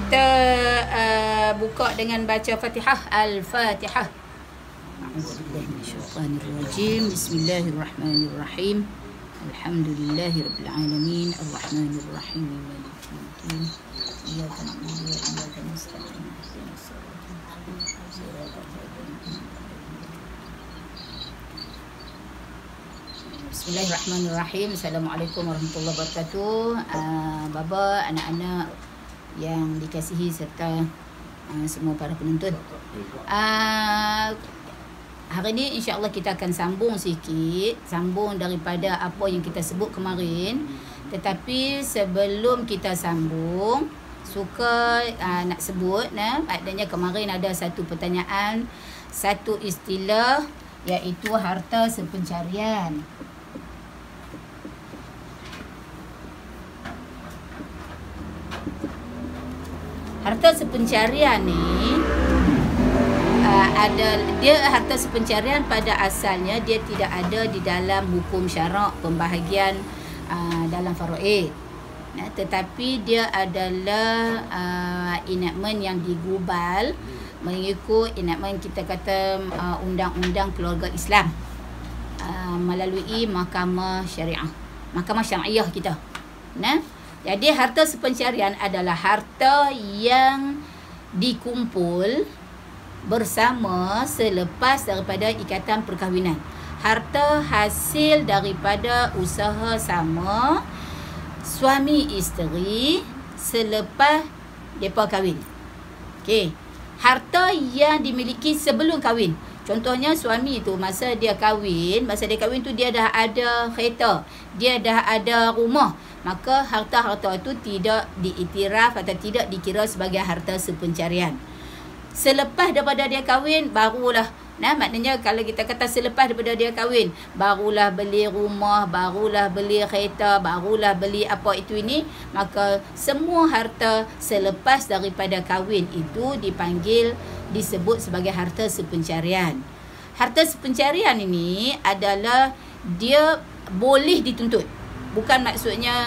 Kita buka dengan baca Fatihah. Al-Fatihah. A'udzubillahiminasyaitanirrajim. Bismillahirrahmanirrahim. Alhamdulillahirabbil alamin. Arrahmanirrahim. Maliki yaumiddin. Iyyaka na'budu wa iyyaka nasta'in. Ihdinas siratal mustaqim. Bismillahirrahmanirrahim. Assalamualaikum warahmatullahi wabarakatuh. Baba, anak-anak yang dikasihi serta semua para penonton. Hari ini insya-Allah kita akan sambung sikit, sambung daripada apa yang kita sebut kemarin. Tetapi sebelum kita sambung, suka nak sebut, maknanya kemarin ada satu pertanyaan, satu istilah, iaitu harta sepencarian. Harta sepencarian ni harta sepencarian pada asalnya dia tidak ada di dalam hukum syarak pembahagian dalam faraid. Tetapi dia adalah enactment yang digubal mengikut enactment kita kata undang-undang keluarga Islam melalui mahkamah syariah, mahkamah syariah kita. Jadi harta sepencarian adalah harta yang dikumpul bersama selepas daripada ikatan perkahwinan. Harta hasil daripada usaha sama suami isteri selepas mereka kahwin. Okey. Harta yang dimiliki sebelum kahwin. Contohnya suami tu masa dia kahwin tu dia dah ada kereta, dia dah ada rumah. Maka harta-harta itu tidak diiktiraf atau tidak dikira sebagai harta sepencarian. Selepas daripada dia kahwin, barulah, maknanya kalau kita kata selepas daripada dia kahwin, barulah beli rumah, barulah beli kereta, barulah beli apa itu ini, maka semua harta selepas daripada kahwin itu disebut sebagai harta sepencarian. Harta sepencarian ini adalah dia boleh dituntut. Bukan maksudnya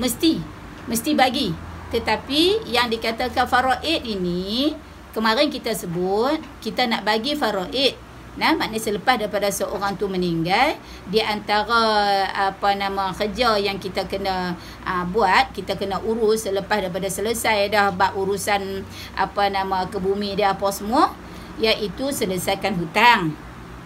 mesti bagi. Tetapi yang dikatakan faraid ini, kemarin kita sebut, kita nak bagi faraid. Maknanya selepas daripada seorang tu meninggal, di antara kerja yang kita kena buat, kita kena urus selepas daripada selesai dah bab urusan kebumi dia apa semua, iaitu selesaikan hutang.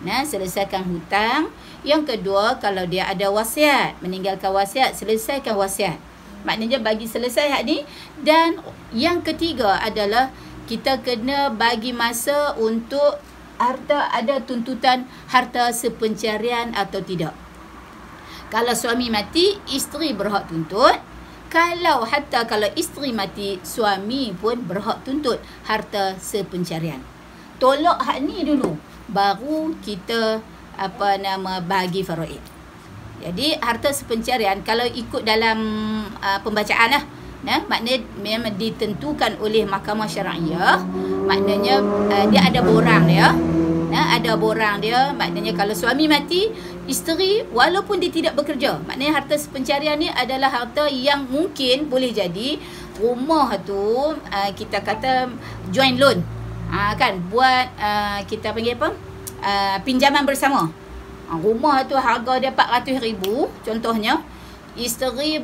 Selesaikan hutang. Yang kedua, kalau dia ada wasiat, meninggalkan wasiat, selesaikan wasiat. Maknanya bagi selesai hak ni. Dan yang ketiga adalah kita kena bagi masa untuk ada tuntutan harta sepencarian atau tidak. Kalau suami mati, isteri berhak tuntut. Kalau isteri mati, suami pun berhak tuntut harta sepencarian. Tolak hak ni dulu, baru kita bagi faraid. Jadi harta sepencarian kalau ikut dalam pembacaan lah, maknanya memang ditentukan oleh mahkamah syariah. Maknanya dia ada borang dia. Ada borang dia. Maknanya kalau suami mati, isteri walaupun dia tidak bekerja, maknanya harta sepencarian ni adalah harta yang mungkin boleh jadi rumah tu kita kata joint loan. Buat kita panggil apa? Pinjaman bersama. Rumah tu harga dia 400,000 contohnya. Isteri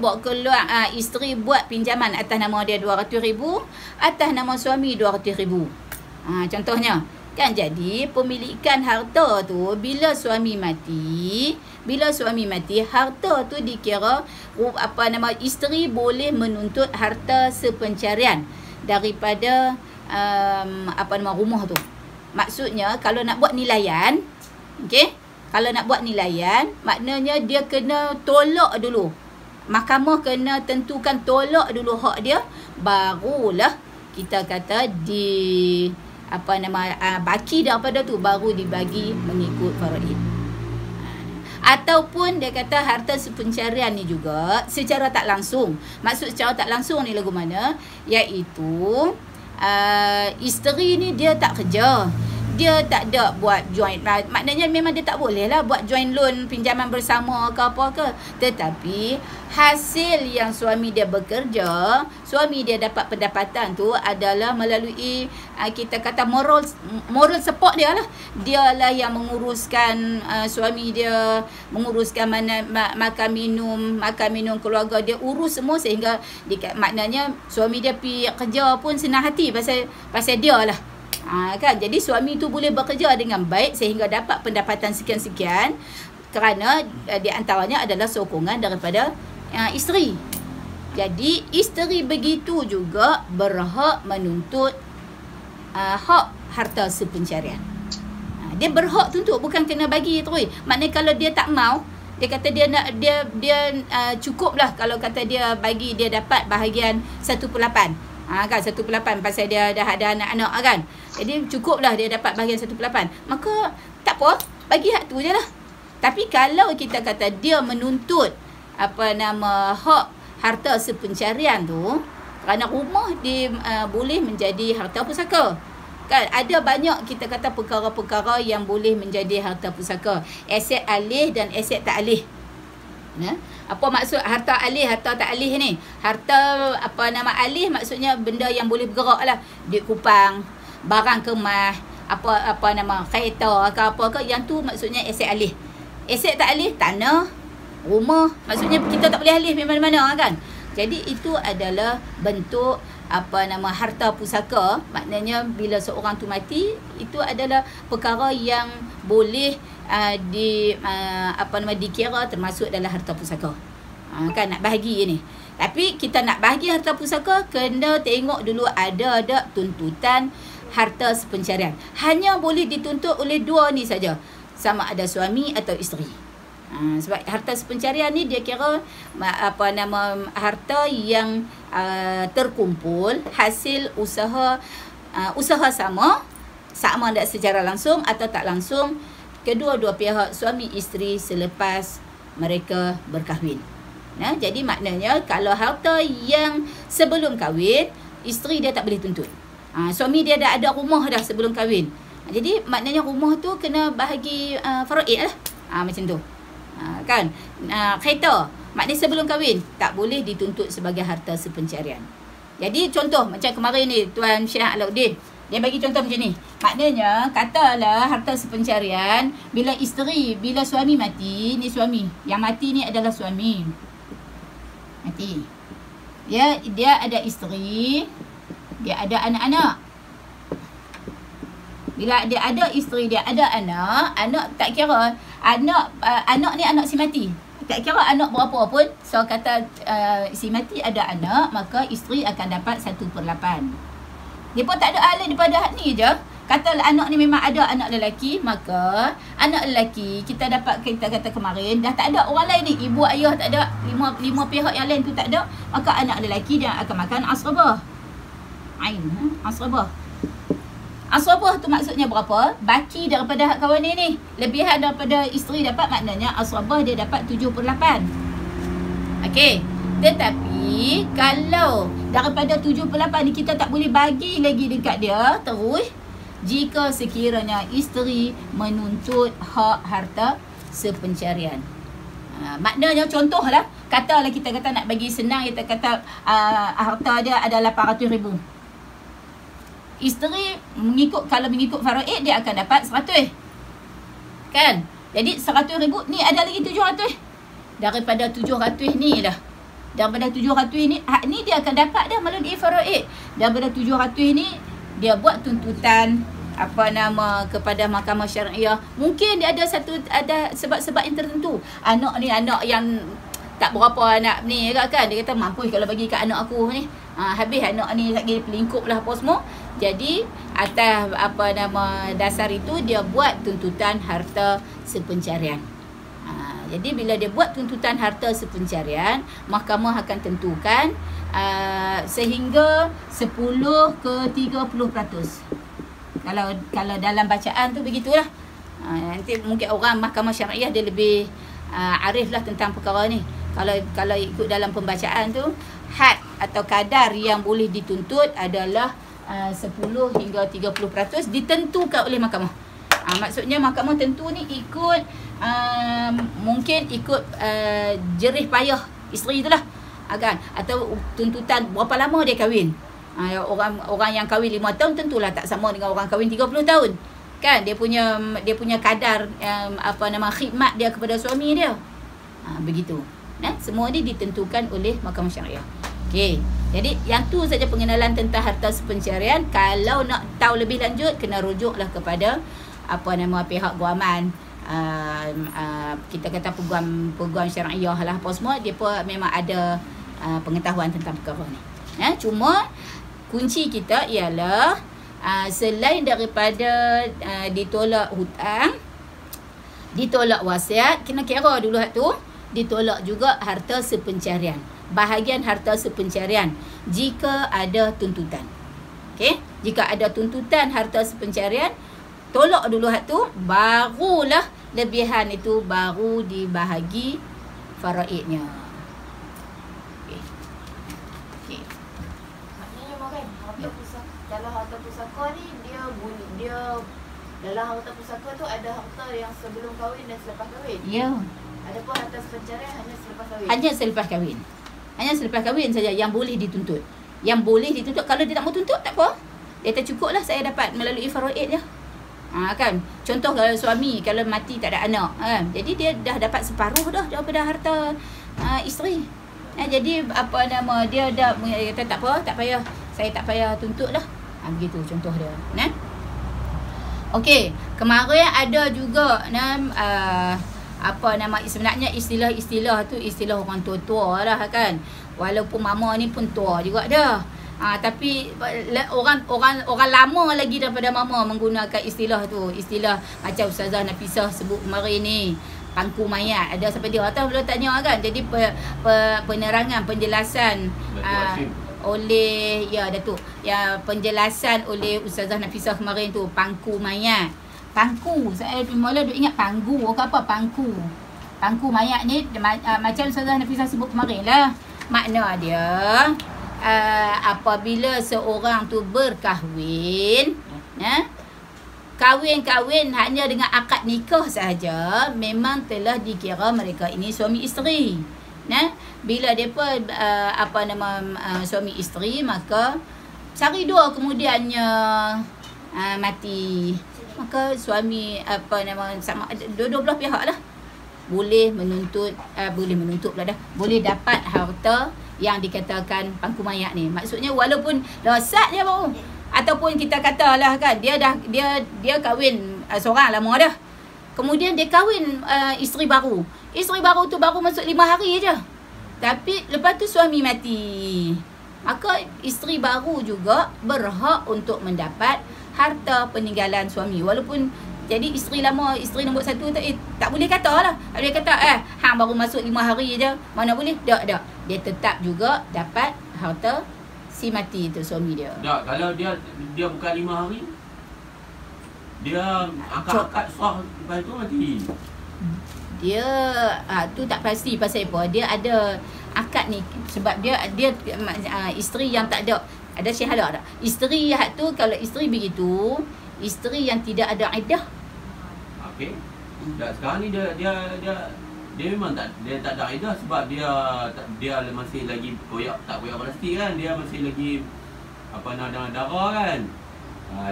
buat pinjaman atas nama dia 200,000, atas nama suami 200,000. Contohnya. Jadi pemilikan harta tu bila suami mati, harta tu dikira isteri boleh menuntut harta sepencarian daripada rumah tu. Maksudnya kalau nak buat nilaian, kalau nak buat nilaian, maknanya dia kena tolak dulu. Mahkamah kena tentukan tolak dulu hak dia, barulah kita kata baki daripada tu baru dibagi mengikut faraid. Ataupun dia kata harta sepencarian ni juga secara tak langsung. Maksud secara tak langsung ni lagu mana? Iaitu isteri ni dia tak kerja. dia tak ada buat joint. Maknanya memang dia tak boleh lah buat joint loan pinjaman bersama ke apa ke. Tetapi hasil yang suami dia bekerja, suami dia dapat pendapatan tu adalah melalui kita kata moral support dia lah. Dialah yang menguruskan suami dia, menguruskan makan minum keluarga dia, urus semua sehingga maknanya suami dia pergi kerja pun senang hati pasal dia lah. Kan, jadi suami tu boleh bekerja dengan baik sehingga dapat pendapatan sekian-sekian kerana di antaranya adalah sokongan daripada isteri. Jadi isteri begitu juga berhak menuntut hak harta sepencarian. Dia berhak tuntut, bukan kena bagi terus. Maknanya kalau dia tak mau, dia kata dia nak dia cukuplah kalau kata dia bagi, dia dapat bahagian 1/8. Kan 1/8 pasal dia dah ada anak-anak kan. Jadi cukuplah dia dapat bahagian 1/8. Maka tak apa, bagi hak tu je lah. Tapi kalau kita kata dia menuntut hak harta sepencarian tu, kerana rumah dia boleh menjadi harta pusaka. Kan ada banyak kita kata perkara-perkara yang boleh menjadi harta pusaka. Aset alih dan aset tak alih. Apa maksud harta alih, harta tak alih ni? Harta alih maksudnya benda yang boleh bergerak lah. Duit kupang, barang kemas, kereta ke apa ke, yang tu maksudnya aset alih. Aset tak alih, tanah, rumah, maksudnya kita tak boleh alih mana-mana kan. Jadi itu adalah bentuk harta pusaka. Maknanya bila seorang tu mati, itu adalah perkara yang boleh dikira termasuk dalam harta pusaka. Kan nak bahagi ni. Tapi kita nak bahagi harta pusaka, kena tengok dulu ada tuntutan harta sepencarian. Hanya boleh dituntut oleh dua ni saja, sama ada suami atau isteri. Sebab harta sepencarian ni dia kira harta yang terkumpul hasil usaha sama ada secara langsung atau tak langsung kedua-dua pihak suami isteri selepas mereka berkahwin. Jadi maknanya kalau harta yang sebelum kahwin, isteri dia tak boleh tuntut. Suami dia dah ada rumah dah sebelum kahwin. Jadi maknanya rumah tu kena bahagi faraid lah. Macam tu. Kan? Kereta, maknanya sebelum kahwin tak boleh dituntut sebagai harta sepencarian. Jadi contoh macam kemarin ni Tuan Syekh Alauddin, dia bagi contoh macam ni. Maknanya katalah harta sepencarian bila suami mati, ni suami yang mati ni adalah suami mati, dia ada isteri, dia ada anak-anak. Bila dia ada isteri, dia ada anak tak kira anak ni anak si mati, tak kira anak berapa pun. So kata si mati ada anak, maka isteri akan dapat 1/8. Dia pun tak ada hal lain daripada hak ni je. Kata anak ni memang ada anak lelaki, maka anak lelaki kita dapat, kita kata kemarin dah tak ada orang lain ni, ibu ayah tak ada, lima pihak yang lain tu tak ada, maka anak lelaki dia akan makan asrabah. Asrabah tu maksudnya berapa? Baki daripada hak kawan ni. Lebihan daripada isteri dapat, maknanya asrabah dia dapat 7/8. Okey. Tetapi kalau daripada 7/8 ni kita tak boleh bagi lagi dekat dia terus, jika sekiranya isteri menuntut hak harta sepencarian. Maknanya contohlah, katalah kita kata nak bagi senang, kita kata harta dia ada 800,000. Isteri kalau mengikut faraid dia akan dapat 100. Kan? Jadi 100,000 ni ada lagi 700. Daripada 700 ni dah. Daripada 700 ni, hak ni dia akan dapat dah melalui faraid. Daripada 700 ni dia buat tuntutan kepada mahkamah syariah. Mungkin dia ada sebab-sebab yang tertentu. Anak ni anak yang tak berapa anak ni kan. Dia kata mampu kalau bagi kat anak aku ni. Habis anak ni lagi pelingkup lah apa semua. Jadi atas dasar itu dia buat tuntutan harta sepencarian. Jadi bila dia buat tuntutan harta sepencarian, mahkamah akan tentukan sehingga 10/30%. Kalau dalam bacaan tu begitulah. Nanti mungkin orang mahkamah syariah dia lebih arif lah tentang perkara ni. Kalau ikut dalam pembacaan tu, had atau kadar yang boleh dituntut adalah 10 hingga 30% ditentukan oleh mahkamah. Maksudnya mahkamah tentu ni ikut mungkin ikut jerih payah isteri itulah, kan? Atau tuntutan berapa lama dia kahwin. Orang yang kahwin 5 tahun tentulah tak sama dengan orang kahwin 30 tahun. Kan dia punya kadar khidmat dia kepada suami dia. Begitu. Semua ni ditentukan oleh mahkamah syariah. Okey. Jadi yang tu saja pengenalan tentang harta sepencerian. Kalau nak tahu lebih lanjut kena rujuklah kepada pihak guaman. Kita kata peguam syariah lah apa semua, dia pun memang ada pengetahuan tentang perkara ni. Cuma kunci kita ialah selain daripada ditolak hutang, ditolak wasiat, kena kira dulu tu, ditolak juga harta sepencerian, bahagian harta sepencerian jika ada tuntutan. Okey, jika ada tuntutan harta sepencerian, tolak dulu tu, barulah lebihan itu baru dibahagi faraidnya. Okey. Maknanya kan harta pusaka, dalam harta pusaka ni dia dalam harta pusaka tu ada harta yang sebelum kahwin dan selepas kahwin. Ya. Adapun harta sepencerian hanya selepas kahwin. Hanya selepas kahwin. Hanya selepas kahwin saja yang boleh dituntut. Yang boleh dituntut, kalau dia tak mau tuntut tak apa. Dia tercukuplah saya dapat melalui faraid je. Kan. Contoh kalau suami kalau mati tak ada anak, kan. Jadi dia dah dapat separuh dah daripada harta isteri. Jadi dia dah kata tak apa, tak payah, saya tak payah tuntut lah. Begitu contoh dia. Okey, kemarin ada juga sebenarnya istilah-istilah tu istilah orang tua-tua lah, kan. Walaupun mama ni pun tua juga dah. Tapi orang lama lagi daripada mama menggunakan istilah tu. Istilah macam Ustazah Nafisah sebut kemarin ni, pangku mayat. Ada sampai dia tahu belum tanya, kan. Jadi penerangan, penjelasan oleh Datuk, penjelasan oleh Ustazah Nafisah kemarin tu, pangku mayat. Pangku, saya mula duk ingat panggu ke apa, pangku mayat ni macam Ustazah Nafisah sebut kemarin lah. Makna dia apabila seorang tu berkahwin, kahwin hanya dengan akad nikah sahaja, memang telah dikira mereka ini suami isteri. Bila depa suami isteri, maka sehari dua kemudiannya mati, maka suami sama dua belah pihak lah boleh menuntut boleh dapat harta yang dikatakan pangku mayat ni. Maksudnya walaupun lesat je baru, ataupun kita katalah, kan, dia kahwin seorang lama dah, kemudian dia kahwin isteri baru tu baru masuk 5 hari je, tapi lepas tu suami mati, maka isteri baru juga berhak untuk mendapat harta peninggalan suami. Walaupun jadi isteri lama, isteri nombor 1 tu tak boleh kata lah. Dia kata hang baru masuk 5 hari je, mana boleh. Tak. Dia tetap juga dapat harta si mati tu suami dia. Tak, kalau dia bukan 5 hari, dia akad sah lepas tu mati. Dia tu tak pasti pasal apa. Dia ada akad ni sebab dia isteri yang tak ada syahadah tak. Isteri tu, kalau isteri begitu, isteri yang tidak ada iddah. Okey. Dan sekarang ni dia memang tak ada iddah sebab dia masih lagi tak koyak pasti, kan. Dia masih lagi dalam darah, kan.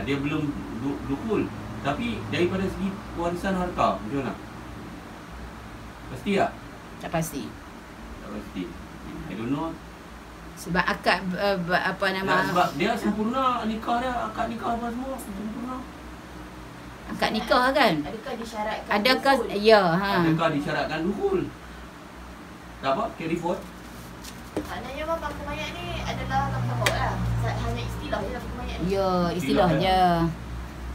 Dia belum dukul. Tapi daripada segi warisan harta, macam mana? Pasti tak? Tak pasti. Tak pasti. I don't know. Sebab akad sebab dia sempurna nikah dia, akad nikah apa semua sempurna. Akad nikah, kan. Adakah disyaratkan? Adakah dukul? ya, Adakah disyaratkan dukul? Tak apa, carry forward. Maknanya pangku mayat ni adalah sama lah. Hanya istilah je pangku mayat ni. Ya, istilah je.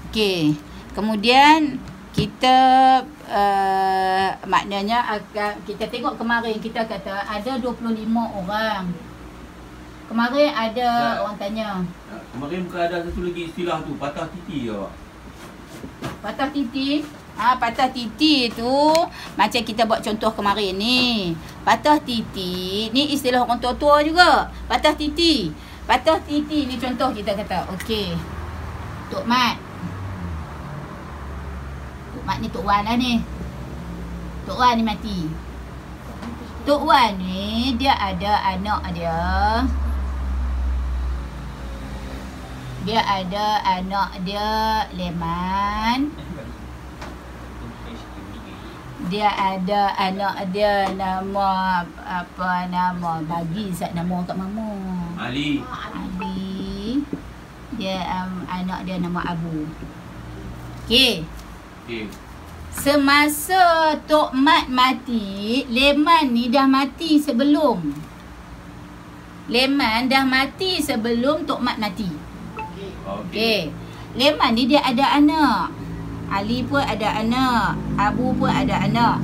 Okey. Kemudian kita maknanya kita tengok kemarin kita kata ada 25 orang. Kemarin ada orang tanya. Kemarin bukan ada satu lagi istilah tu, patah titi ke, Pak? Patah titi. Patah titi tu macam kita buat contoh kemarin ni. Patah titi ni istilah orang tua-tua juga. Patah titi. Patah titi ni contoh kita kata. Okey. Tok Mat. Tok Mat ni Tok Wan lah ni. Tok Wan ni mati. Tok Wan ni dia ada anak dia. Dia ada anak dia Leman. Dia ada anak dia nama apa nama bagi sat nama kat mama. Ali. Ali. Dia anak dia nama Abu. Okey. Okey. Semasa Tok Mat mati, Leman ni dah mati sebelum. Leman dah mati sebelum Tok Mat mati. Okey. Leman ni dia ada anak. Ali pun ada anak, Abu pun ada anak.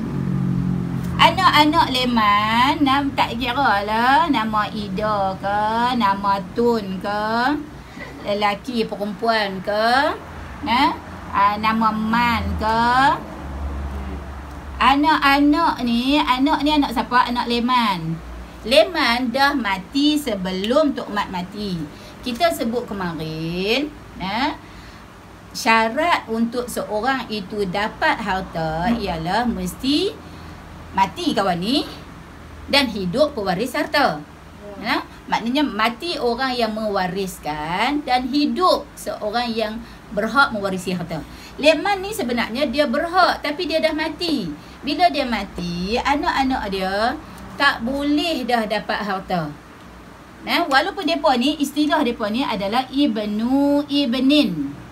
Anak-anak Leman tak kira lah nama Ida ke, nama Tun ke, lelaki perempuan ke, nama Man ke. Anak ni anak siapa? Anak Leman. Leman dah mati sebelum Tok Mat mati. Kita sebut kemarin, syarat untuk seorang itu dapat harta ialah mesti mati kawan ni dan hidup pewaris harta. Maknanya mati orang yang mewariskan dan hidup seorang yang berhak mewarisi harta. Leman ni sebenarnya dia berhak tapi dia dah mati. Bila dia mati, anak-anak dia tak boleh dah dapat harta. Walaupun depa ni istilah depa ni adalah ibnu ibnin.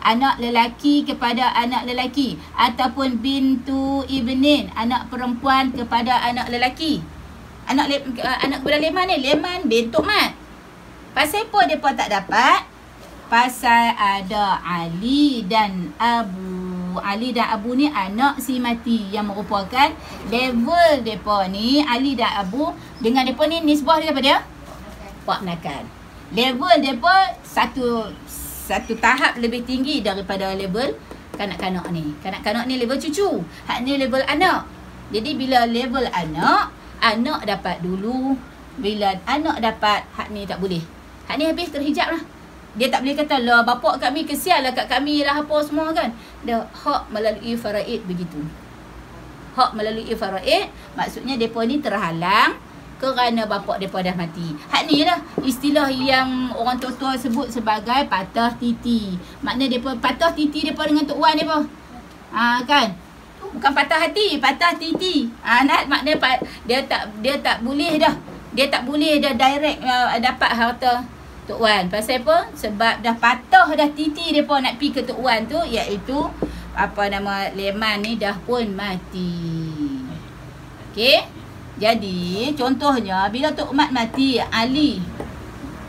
Anak lelaki kepada anak lelaki ataupun bintu ibnin, anak perempuan kepada anak lelaki. Anak kepada Leman ni, Leman bin Tok Mat. Pasal apa depa tak dapat? Pasal ada Ali dan Abu. Ali dan Abu ni anak si mati yang merupakan level depa ni, Ali dan Abu dengan depa ni nisbah dia apa dia? Pak menakan. Level depa satu tahap lebih tinggi daripada level kanak-kanak ni. Kanak-kanak ni level cucu. Hak ni level anak. Jadi bila level anak dapat dulu. Bila anak dapat, hak ni tak boleh. Hak ni habis terhijab lah. Dia tak boleh kata lah bapak kami kesian lah kat kami lah apa semua kan. Dah hak melalui faraid begitu. Hak melalui faraid maksudnya depa ni terhalang kerana bapak mereka dah mati. Hak ni lah istilah yang orang tua-tua sebut sebagai patah titi. Maknanya mereka patah titi mereka dengan Tok Wan mereka. Kan? Bukan patah hati, patah titi. Maknanya dia tak boleh dah. Dia tak boleh dah direct dapat harta Tok Wan. Pasal apa? Sebab dah patah dah titi mereka nak pergi ke Tok Wan tu, iaitu apa nama Leman ni dah pun mati. Okey? Jadi, contohnya bila Tok Mat mati, Ali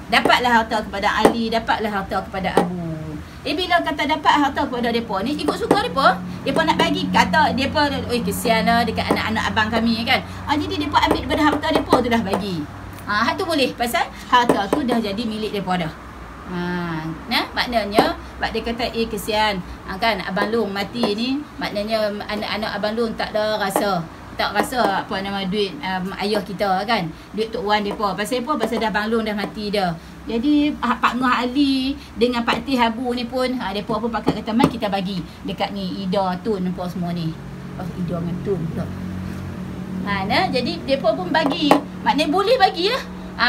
dapatlah harta kepada Ali, dapatlah harta kepada Abu. Bila kata dapat harta kepada mereka ni, ikut suka mereka. Mereka nak bagi, kata mereka, kesian lah dekat anak-anak abang kami kan. Jadi mereka ambil daripada harta mereka tu dah bagi. Hak tu boleh, pasal harta tu dah jadi milik mereka dah. Maknanya sebab dia kata kesian kan Abang Long mati ni, maknanya anak-anak Abang Long tak ada rasa apa nama duit ayah kita kan, duit Tok Wan depa. Pasal apa? Pasal dah Bang Long dah mati dah. Jadi Pak Ngah Ali dengan Pak Tih Habu ni pun depa pun pakat kata mai kita bagi dekat ni Ida Tun apa semua ni. Ida dengan Tun pula. Jadi depa pun bagi. Maknanya boleh bagilah.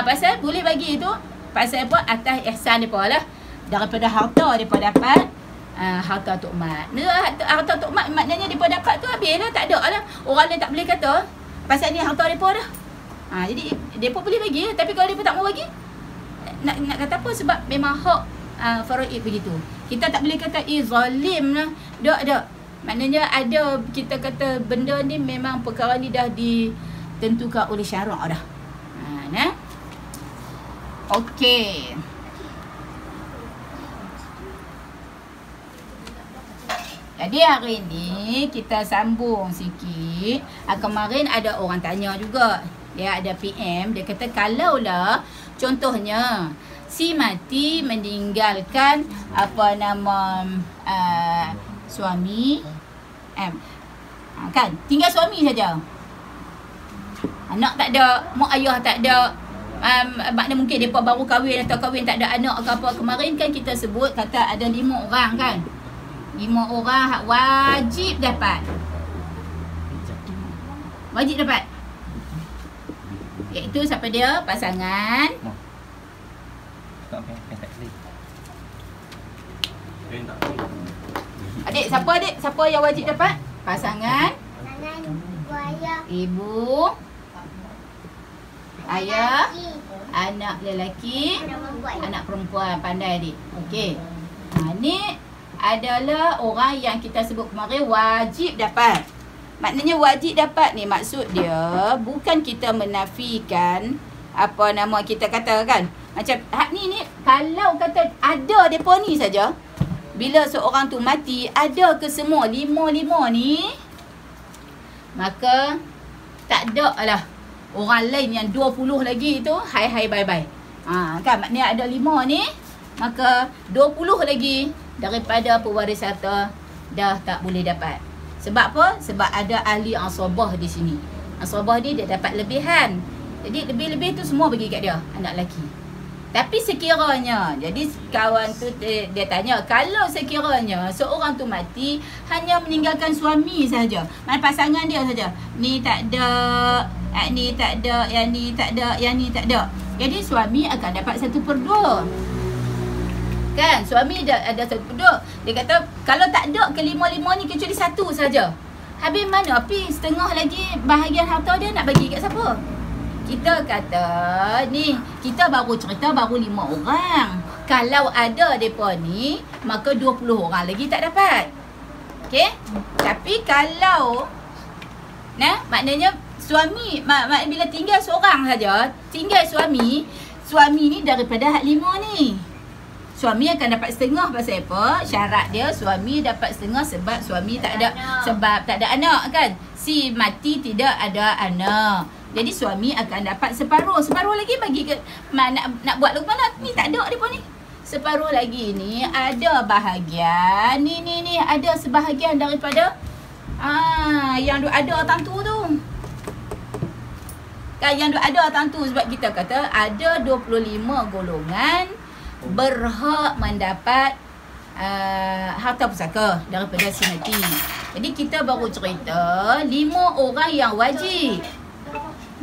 Pasal boleh bagi tu pasal apa? Atas ihsan depa lah. Daripada harta depa dapat harta Tok Mat. Harta Tok Mat maknanya mereka dapat tu habis lah. Tak ada lah. Orang lain tak boleh kata pasal ni harta mereka dah. Jadi mereka boleh bagi. Tapi kalau mereka tak mau bagi, nak kata apa? Sebab memang hak faraid begitu. Kita tak boleh kata zalim lah. Tak. Maknanya ada, kita kata benda ni memang perkara ni dah ditentukan oleh syarak dah. Okey. Jadi hari ni kita sambung sikit. Kemarin ada orang tanya juga. Dia ada PM. Dia kata kalaulah contohnya si mati meninggalkan apa nama suami kan, tinggal suami saja. Anak tak ada, mak ayah tak ada. makna mungkin mereka baru kahwin atau kahwin tak ada anak ke apa. Kemarin kan kita sebut kata ada 5 orang kan. 5 orang hak wajib dapat. Wajib dapat. Iaitu siapa dia? Pasangan. Adik, siapa adik? Siapa yang wajib dapat? Pasangan. Ibu. Ayah. Anak lelaki. Anak perempuan. Pandai adik. Okey. Ni adalah orang yang kita sebut kemarin wajib dapat. Maknanya wajib dapat ni maksud dia bukan kita menafikan apa nama kita kata kan. Macam hak ni kalau kata ada depa ni saja, bila seorang tu mati ada ke semua 5 ni, maka tak ada lah orang lain yang 20 lagi tu hai bye bye. Kan maknanya ada 5 ni, maka 20 lagi daripada pewaris harta dah tak boleh dapat. Sebab apa? Sebab ada ahli asabah di sini. Asabah ni dia dapat lebihan. Jadi lebih-lebih tu semua bagi kat dia, anak lelaki. Tapi sekiranya, jadi kawan tu dia tanya, kalau sekiranya seorang tu mati hanya meninggalkan suami saja, mana pasangan dia saja, ni tak ada, ni tak ada, yang ni tak ada, yang ni tak ada, jadi suami akan dapat 1/2. Kan, suami ada 1/2. Dia kata kalau tak ada ke 5 ni kecuali 1 saja. Habis mana pi setengah lagi bahagian harta dia nak bagi kat siapa? Kita kata ni, kita baru cerita baru 5 orang. Kalau ada depa ni, maka 20 orang lagi tak dapat. Okey? Tapi kalau maknanya suami bila tinggal seorang saja, tinggal suami ni daripada hak 5 ni. Suami akan dapat setengah. Pasal apa? Syarat dia suami dapat setengah sebab suami tak ada sebab tak ada anak kan. Si mati tidak ada anak. Jadi suami akan dapat separuh. Separuh lagi bagi ke nak buat lagu mana? Ni tak ada depa ni. Separuh lagi ni ada bahagian. Ni ada sebahagian daripada yang ada tantu tu. Kan yang ada tantu sebab kita kata ada 25 golongan berhak mendapat harta pusaka daripada si mati. Jadi kita baru cerita 5 orang yang wajib.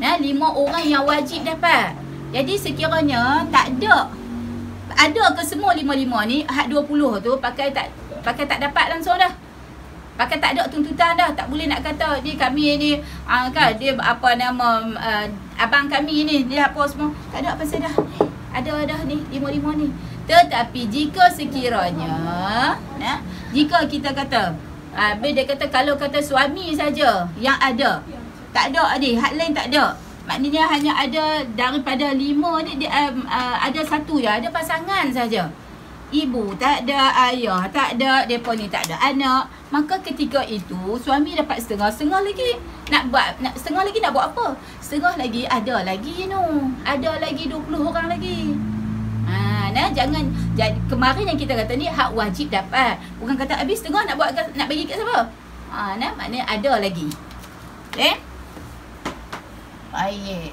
5 orang yang wajib dapat. Jadi sekiranya tak ada ke semua 5 ni, hak 20 tu pakai tak dapat langsung dah. Pakai tak ada tuntutan dah. Tak boleh nak kata ni kami ni kan dia apa nama abang kami ni dia apa semua. Tak ada pasal dah. Ada dah ni 5 ni. Tetapi jika sekiranya jika kita kata dia kata kalau kata suami saja yang ada, tak ada adik, hak lain tak ada. Maknanya hanya ada daripada 5 ni dia, ada 1 ya, ada pasangan saja. Ibu tak ada, ayah tak ada, depa ni tak ada anak. Maka ketika itu suami dapat setengah lagi. Setengah lagi nak buat apa? Setengah lagi ada lagi ada lagi 20 orang lagi. Jangan jadi kemarin yang kita kata ni hak wajib dapat. Bukan kata habis setengah nak bagi kat siapa? Maknanya ada lagi. Baik.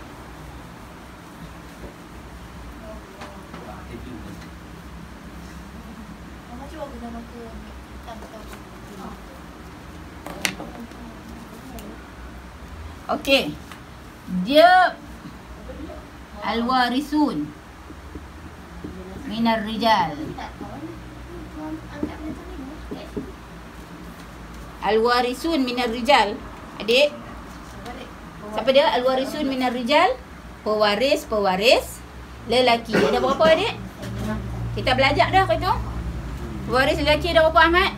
Okey. Dia al-warisun minar rijal. Al-warisun minar rijal. Adik, siapa dia? Al-warisun minar rijal. Pewaris lelaki. Ada berapa adik? Kita belajar dah kau tu. Pewaris lelaki ada berapa Ahmad?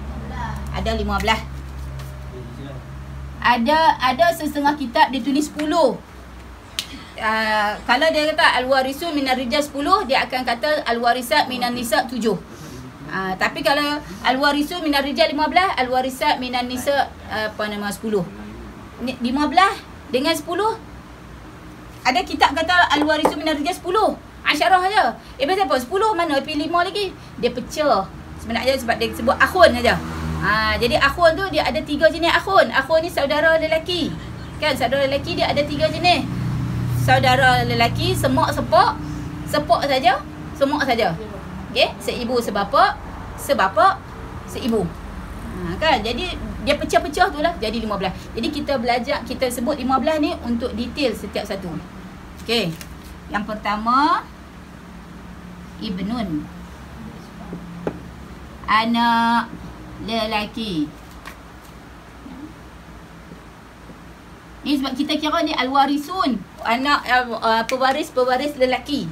Ada 15. Ada setengah kitab dia tulis 10. Kalau dia kata al-warisun minar rijal 10, dia akan kata al-warisat minan nisa 7. Tapi kalau al-warisun minar rijal 15, al-warisat minan nisa 10. 15 dengan 10. Ada kitab kata al-warisun minar rijal 10. Asyarah aja. Pasal apa? 10 mana? Pilih 5 lagi. Dia pecah. Sebenarnya sebab dia sebut akhun saja. Jadi akhun tu dia ada 3 jenis akhun. Akhun ni saudara lelaki. Kan saudara lelaki dia ada 3 jenis. saudara lelaki, semok sepok saja, semok saja. Okey, seibu sebapa, seibu. Kan? Jadi dia pecah-pecah tu lah jadi 15. Jadi kita belajar, kita sebut 15 ni untuk detail setiap satu. Okey. Yang pertama, ibnun, anak lelaki. Ni sebab kita kira ni al-warisun, anak pewaris lelaki.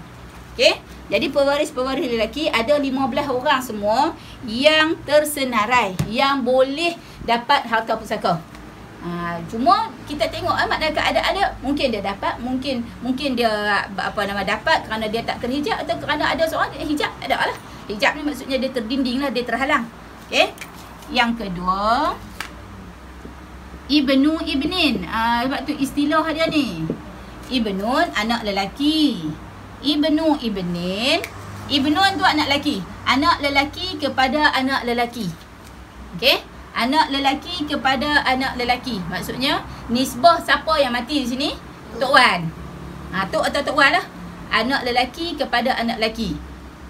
Okey? Jadi pewaris lelaki ada 15 orang semua yang tersenarai, yang boleh dapat harta pusaka. Cuma kita tengok makna keadaan dia, mungkin dia dapat, mungkin dia dapat kerana dia tak terhijab, atau kerana ada seorang hijab. Tak ada lah. Hijab ni maksudnya dia terdinding lah, dia terhalang. Okey? Yang kedua, ibnu ibnin. Sebab tu istilah dia ni. Ibnun, anak lelaki. Ibnu ibnin. Ibnun tu anak lelaki. Anak lelaki kepada anak lelaki. Okey? Anak lelaki kepada anak lelaki. Maksudnya nisbah siapa yang mati di sini? Tok Wan. Tok atau Tok Wan lah. Anak lelaki kepada anak lelaki.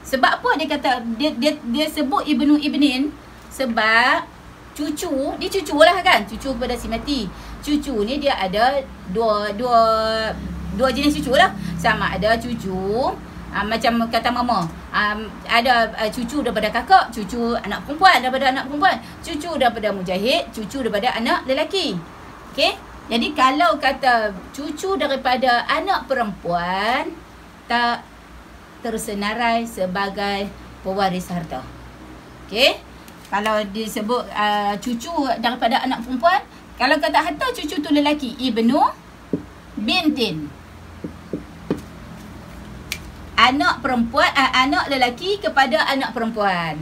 Sebab apa dia kata dia sebut ibnu ibnin? Sebab cucu, dia cucu lah kan, cucu kepada si mati. Cucu ni dia ada dua jenis cucu lah. Sama ada cucu macam kata mama, ada cucu daripada kakak, cucu anak perempuan daripada anak perempuan, cucu daripada mujahid, cucu daripada anak lelaki. Okey? Jadi kalau kata cucu daripada anak perempuan, tak tersenarai sebagai pewaris harta. Okey? Kalau disebut cucu daripada anak perempuan, kalau kata harta cucu tu lelaki, ibnu bintin. Anak perempuan, anak lelaki kepada anak perempuan.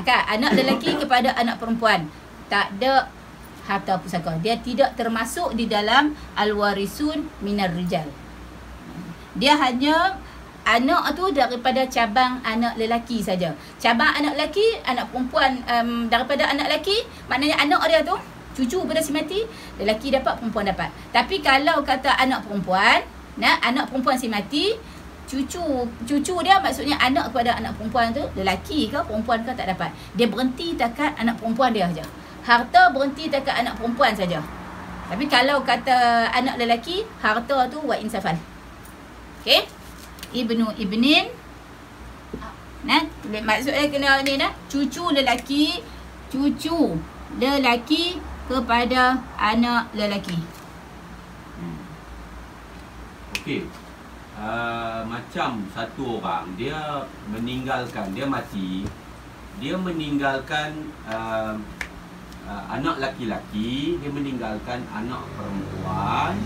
Kan? Anak lelaki kepada anak perempuan. Tak ada harta pusaka. Dia tidak termasuk di dalam al-warisun minar rijal. Dia hanya anak tu daripada cabang anak lelaki saja. Cabang anak lelaki, anak perempuan daripada anak lelaki, maknanya anak dia tu cucu pada si mati, lelaki dapat, perempuan dapat. Tapi kalau kata anak perempuan, anak perempuan si mati, cucu dia maksudnya anak kepada anak perempuan tu, lelaki ke perempuan ke tak dapat. Dia berhenti takat anak perempuan dia saja. Harta berhenti takat anak perempuan saja. Tapi kalau kata anak lelaki, harta tu wa insafal. Okey? Ibnu ibnin. Maksudnya kena ni cucu lelaki kepada anak lelaki. Okey. Macam satu orang dia meninggalkan, dia mati, dia meninggalkan anak laki-laki, dia meninggalkan anak perempuan.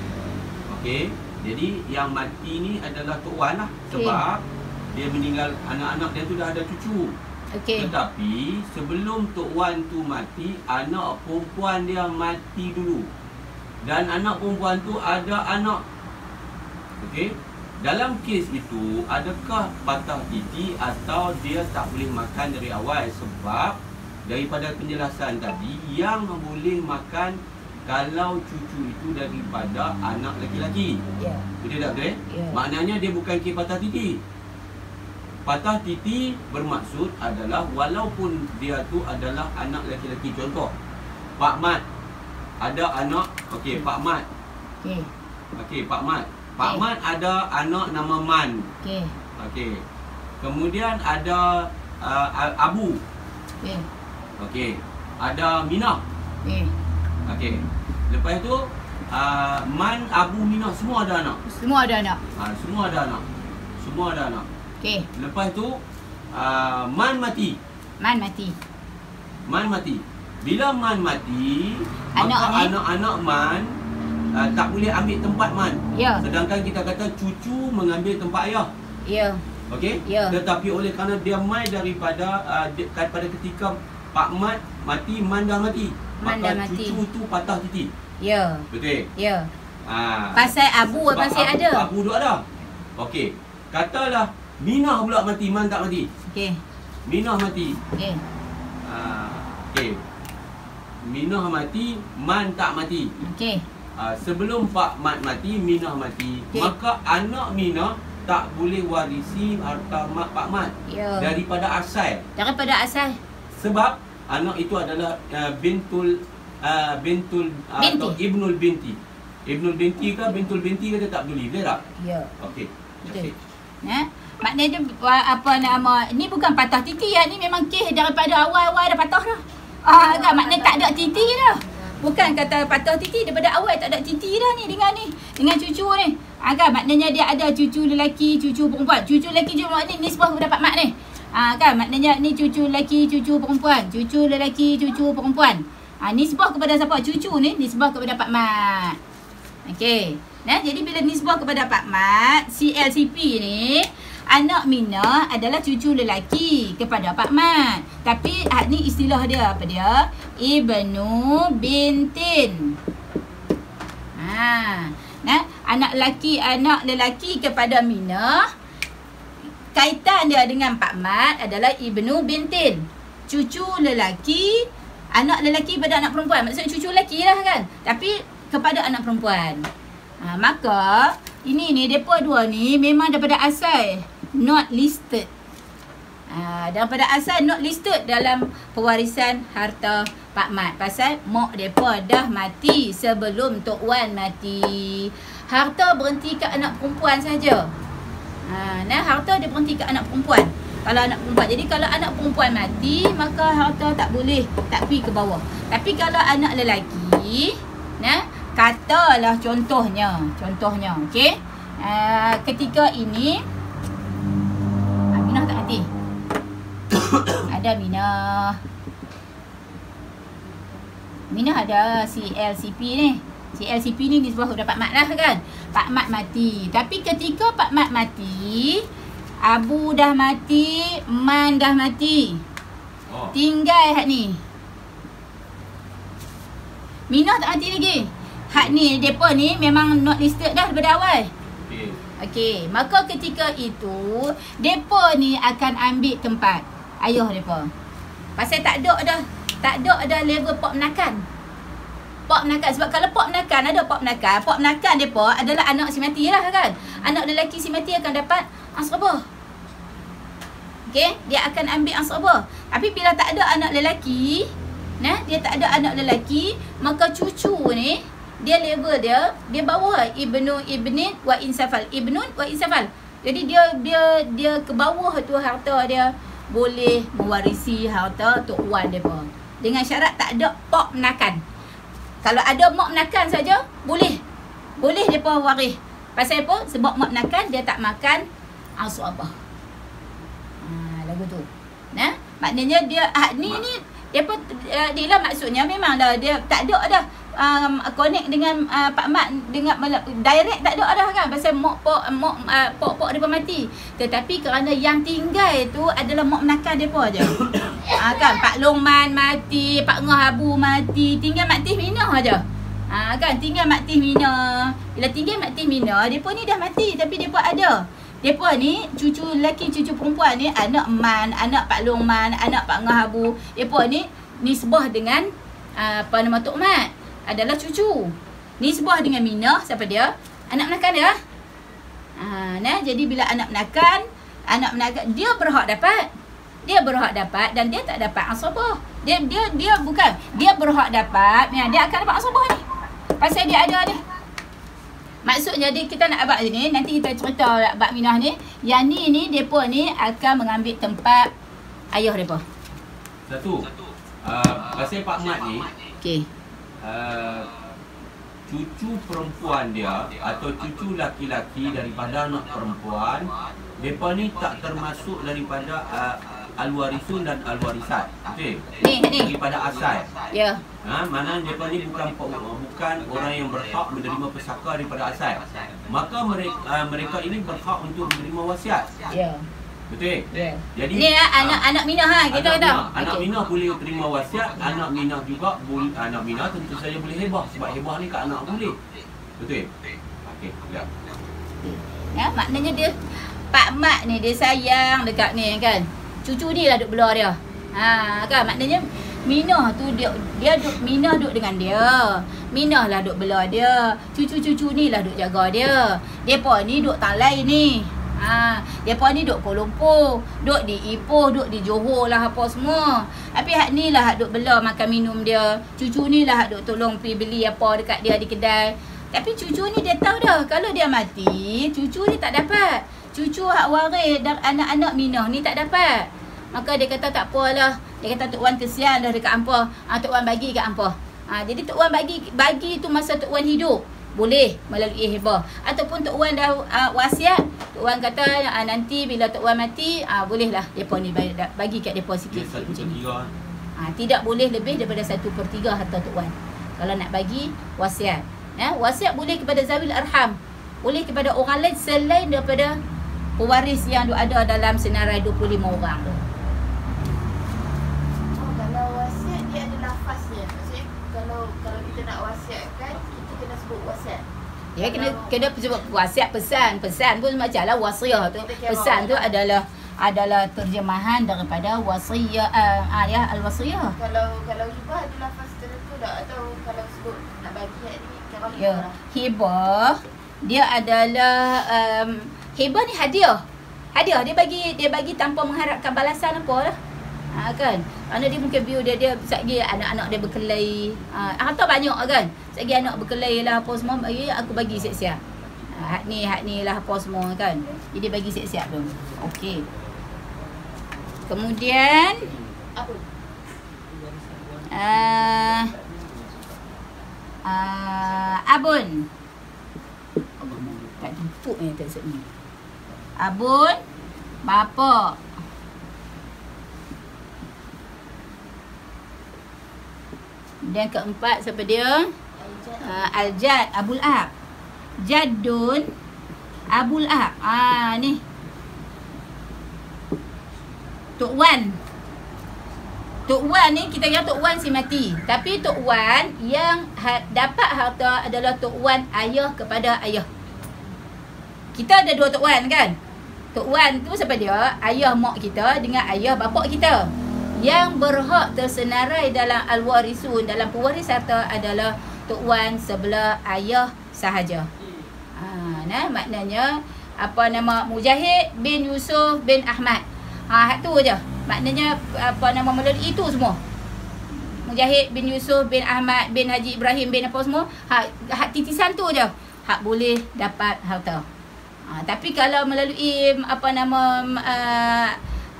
Okey, jadi yang mati ni adalah Tok Wan lah, sebab dia meninggal, anak-anak dia tu dah ada cucu. Tetapi sebelum Tok Wan tu mati, anak perempuan dia mati dulu, dan anak perempuan tu ada anak. Okey, dalam kes itu, adakah patah titi atau dia tak boleh makan dari awal? Sebab daripada penjelasan tadi, yang boleh makan kalau cucu itu daripada anak lelaki. Betul tak, Greg? Maknanya dia bukan kes patah titi. Patah titi bermaksud adalah walaupun dia tu adalah anak lelaki. Contoh, Pak Mat ada anak, okey, Pak Mat. Okey, Pak Mat. Pak Mat ada anak nama Man. Okey. Kemudian ada Abu. Okey. Ada Minah. Okey. Lepas tu Man, Abu, Minah semua ada anak. Semua ada anak. Semua ada anak. Semua ada anak. Okey. Lepas tu Man mati. Man mati. Man mati. Bila Man mati, maka anak-anak Man tak boleh ambil tempat Man. Sedangkan kita kata cucu mengambil tempat ayah. Okey? Tetapi oleh kerana dia mai daripada pada ketika Pak Mat mati, Man dah mati, maka cucu tu patah titi. Betul? Pasal Abu masih ada. Abu tu ada. Okey. Katalah Minah pula mati, Man tak mati. Okey. Minah mati. Okey. Minah mati, Man tak mati. Okey. sebelum Pak Mat mati, Minah mati, maka anak Minah tak boleh warisi harta Pak Mat daripada asal. Daripada asal. Sebab anak itu adalah bintul atau ibnul binti. Ibnul binti ke bintul binti ke tak boleh, betul tak? Ya. Okey. Betul. Maknanya apa nama ni bukan patah titi ya, ni memang kes daripada awal-awal dah patah dah. Kan maknanya tak ada titi dah. Bukan kata patah titi, daripada awal tak ada titi dah ni dengan cucu ni. Kan maknanya dia ada cucu lelaki, cucu perempuan. Cucu lelaki cucu perempuan ni nisbah kepada Pak Mat ni. Kan maknanya ni cucu lelaki, cucu perempuan, cucu lelaki, cucu perempuan. Nisbah kepada siapa? Cucu ni nisbah kepada Pak Mat. Okey. Jadi bila nisbah kepada Pak Mat, CLCP ni, anak Minah adalah cucu lelaki kepada Pak Mat. Tapi ni istilah dia apa dia? Ibnu bintin. Anak lelaki kepada Minah, kaitan dia dengan Pak Mat adalah Ibnu bintin. Cucu lelaki, anak lelaki pada anak perempuan. Maksudnya cucu lelaki lah kan. Tapi kepada anak perempuan. Maka ini ni depa dua ni memang daripada asal not listed. Daripada asal not listed dalam pewarisan harta Pak Mat. Pasal mak depa dah mati sebelum Tok Wan mati. Harta berhenti ke anak perempuan saja. Harta dia berhenti ke anak perempuan. Kalau anak perempuan. Jadi kalau anak perempuan mati, maka harta tak boleh tak pergi ke bawah. Tapi kalau anak lelaki, katalah contohnya, okey. Ketika ini Minah tak mati. Ada Minah ada CLCP ni. CLCP ni disebut dah Pak Mat lah kan. Pak Mat mati. Tapi ketika Pak Mat mati, Abu dah mati, Man dah mati. Tinggal hak ni. Minah tak mati lagi. Hak ni, depa ni memang not listed dah daripada awal. Okey, maka ketika itu depa ni akan ambil tempat ayah depa. Pasal tak ada dah level pok menakan. Pok menakan sebab kalau pok menakan ada pok menakan depa adalah anak si mati lah kan. Anak lelaki si mati akan dapat asrabah. Okey, dia akan ambil asrabah. Tapi bila tak ada anak lelaki, dia tak ada anak lelaki, maka cucu ni dia level dia bawah ibnu ibnin wa insafal. Ibnun wa insafal. Jadi dia ke bawah tu harta dia boleh mewarisi harta Tok Wan depa. Dengan syarat tak ada pok menakan. Kalau ada mak menakan saja boleh depa waris. Pasal apa? Sebab mak menakan dia tak makan asbah. Lagu tu. Maknanya dia ni depa dia lah maksudnya memang dah dia tak ada dah connect dengan Pak Mat dengan direct tak ada dah kan pasal mak depa mati. Tetapi kerana yang tinggal tu adalah mak menakan depa aja. Kan Pak Longman mati, Pak Ngah Abu mati, tinggal Mak Tih Minah aja. Kan tinggal Mak Tih Minah. Bila tinggal Mak Tih Minah, depa ni dah mati tapi depa ada. Depa ni cucu lelaki cucu perempuan ni anak Man, anak Pak Longman, anak Pak Ngah Abu. Depa ni nisbah dengan apa nama Tok Mat adalah cucu. Nisbah dengan Minah siapa dia? Anak menakan dia. Jadi bila anak menakan dia berhak dapat. Dia berhak dapat dan dia tak dapat asbah. Dia bukan. Dia berhak dapat, dia akan dapat asbah ni. Pasal dia ada ni. Maksudnya kita nak abad ni, nanti kita cerita abad Minah ni. Yang ni depa ni akan mengambil tempat ayah depa. Satu. Pasal Pak Mat ni. Okey. Cucu perempuan dia atau cucu laki-laki daripada anak perempuan, depa ni tak termasuk daripada al-warisun dan al-warisat. Okey. Ni daripada asal. Ya. Mana depa ni bukan orang yang berhak menerima pesaka daripada asal. Maka mereka ini berhak untuk menerima wasiat. Ya. Betul? Ya. Jadi ni anak Minah kita kata. Anak Minah boleh terima wasiat, anak Minah juga boleh, anak Minah tentu saja boleh hebah sebab hebah ni kat anak boleh. Betul? Okey, ya. Maknanya dia Pak Mat ni dia sayang dekat ni kan. Cucu ni lah duk belah dia. Kan maknanya Minah tu dia duk, Minah duk dengan dia. Minah lah duk bela dia. Cucu-cucu ni lah duk jaga dia. Depa ni duk Talai ni. Depa ni duk Kuala Lumpur, duk di Ipoh, duk di Johor lah apa semua. Tapi hak ni lah hak duk bela makan minum dia. Cucu ni lah hak duk tolong pergi beli apa dekat dia di kedai. Tapi cucu ni dia tahu dah, kalau dia mati, cucu ni tak dapat. Cucu hak waris dan anak-anak Minah ni tak dapat. Maka dia kata tak apalah. Dia kata Tok Wan kesian dah dekat hampa. Tok Wan bagi kat hampa. Jadi Tok Wan bagi tu masa Tok Wan hidup. Boleh melalui hibah. Ataupun Tok Wan dah wasiat. Tok Wan kata nanti bila Tok Wan mati, bolehlah depa ni bagi kat depa sikit. Tidak boleh lebih daripada 1/3 harta Tok Wan. Kalau nak bagi wasiat. Wasiat boleh kepada zawil arham. Boleh kepada orang lain selain daripada pewaris yang ada dalam senarai 25 orang tu. Kalau wasiat dia ada lafaznya. Maksudnya kalau kita nak wasiatkan, kita kena sebut wasiat. Ya, kena sebut wasiat. Pesan pun macam lah wasiat tu. Pesan tu adalah terjemahan daripada wasiyah, al-wasiyah. Kalau hibah ada lafaz tertentu tak, atau kalau sebut nak bagi ni kalau hibah dia adalah hibah ni hadiah. Dia bagi tanpa mengharapkan balasan apa lah. Kan? Kerana dia mungkin view dia sekali anak-anak dia berkelahi. Harta banyak kan. Sekali anak berkelahi lah apa semua, aku bagi siap-siap. Hak ni lah apa semua kan. Jadi bagi siap-siap tu. Okey. Kemudian apa? Abun. Tak tumpuk yang tak sebut ni. Abun, bapa. Dan keempat siapa dia? Al-Jad, Abul Ab. Jaddun, Abul Ab. Ni. Tok Wan. Tok Wan ni kita kira Tok Wan si mati. Tapi Tok Wan yang dapat harta adalah Tok Wan ayah kepada ayah. Kita ada 2 Tok Wan kan? Tok Wan tu siapa dia? Ayah mak kita dengan ayah bapak kita. Yang berhak tersenarai dalam al-warisun, dalam pewaris harta adalah Tok Wan sebelah ayah sahaja. Maknanya Mujahid bin Yusuf bin Ahmad. Hak tu je. Maknanya melalui itu semua. Mujahid bin Yusuf bin Ahmad bin Haji Ibrahim bin apa semua, hak titisan tu je hak boleh dapat harta. Tapi kalau melalui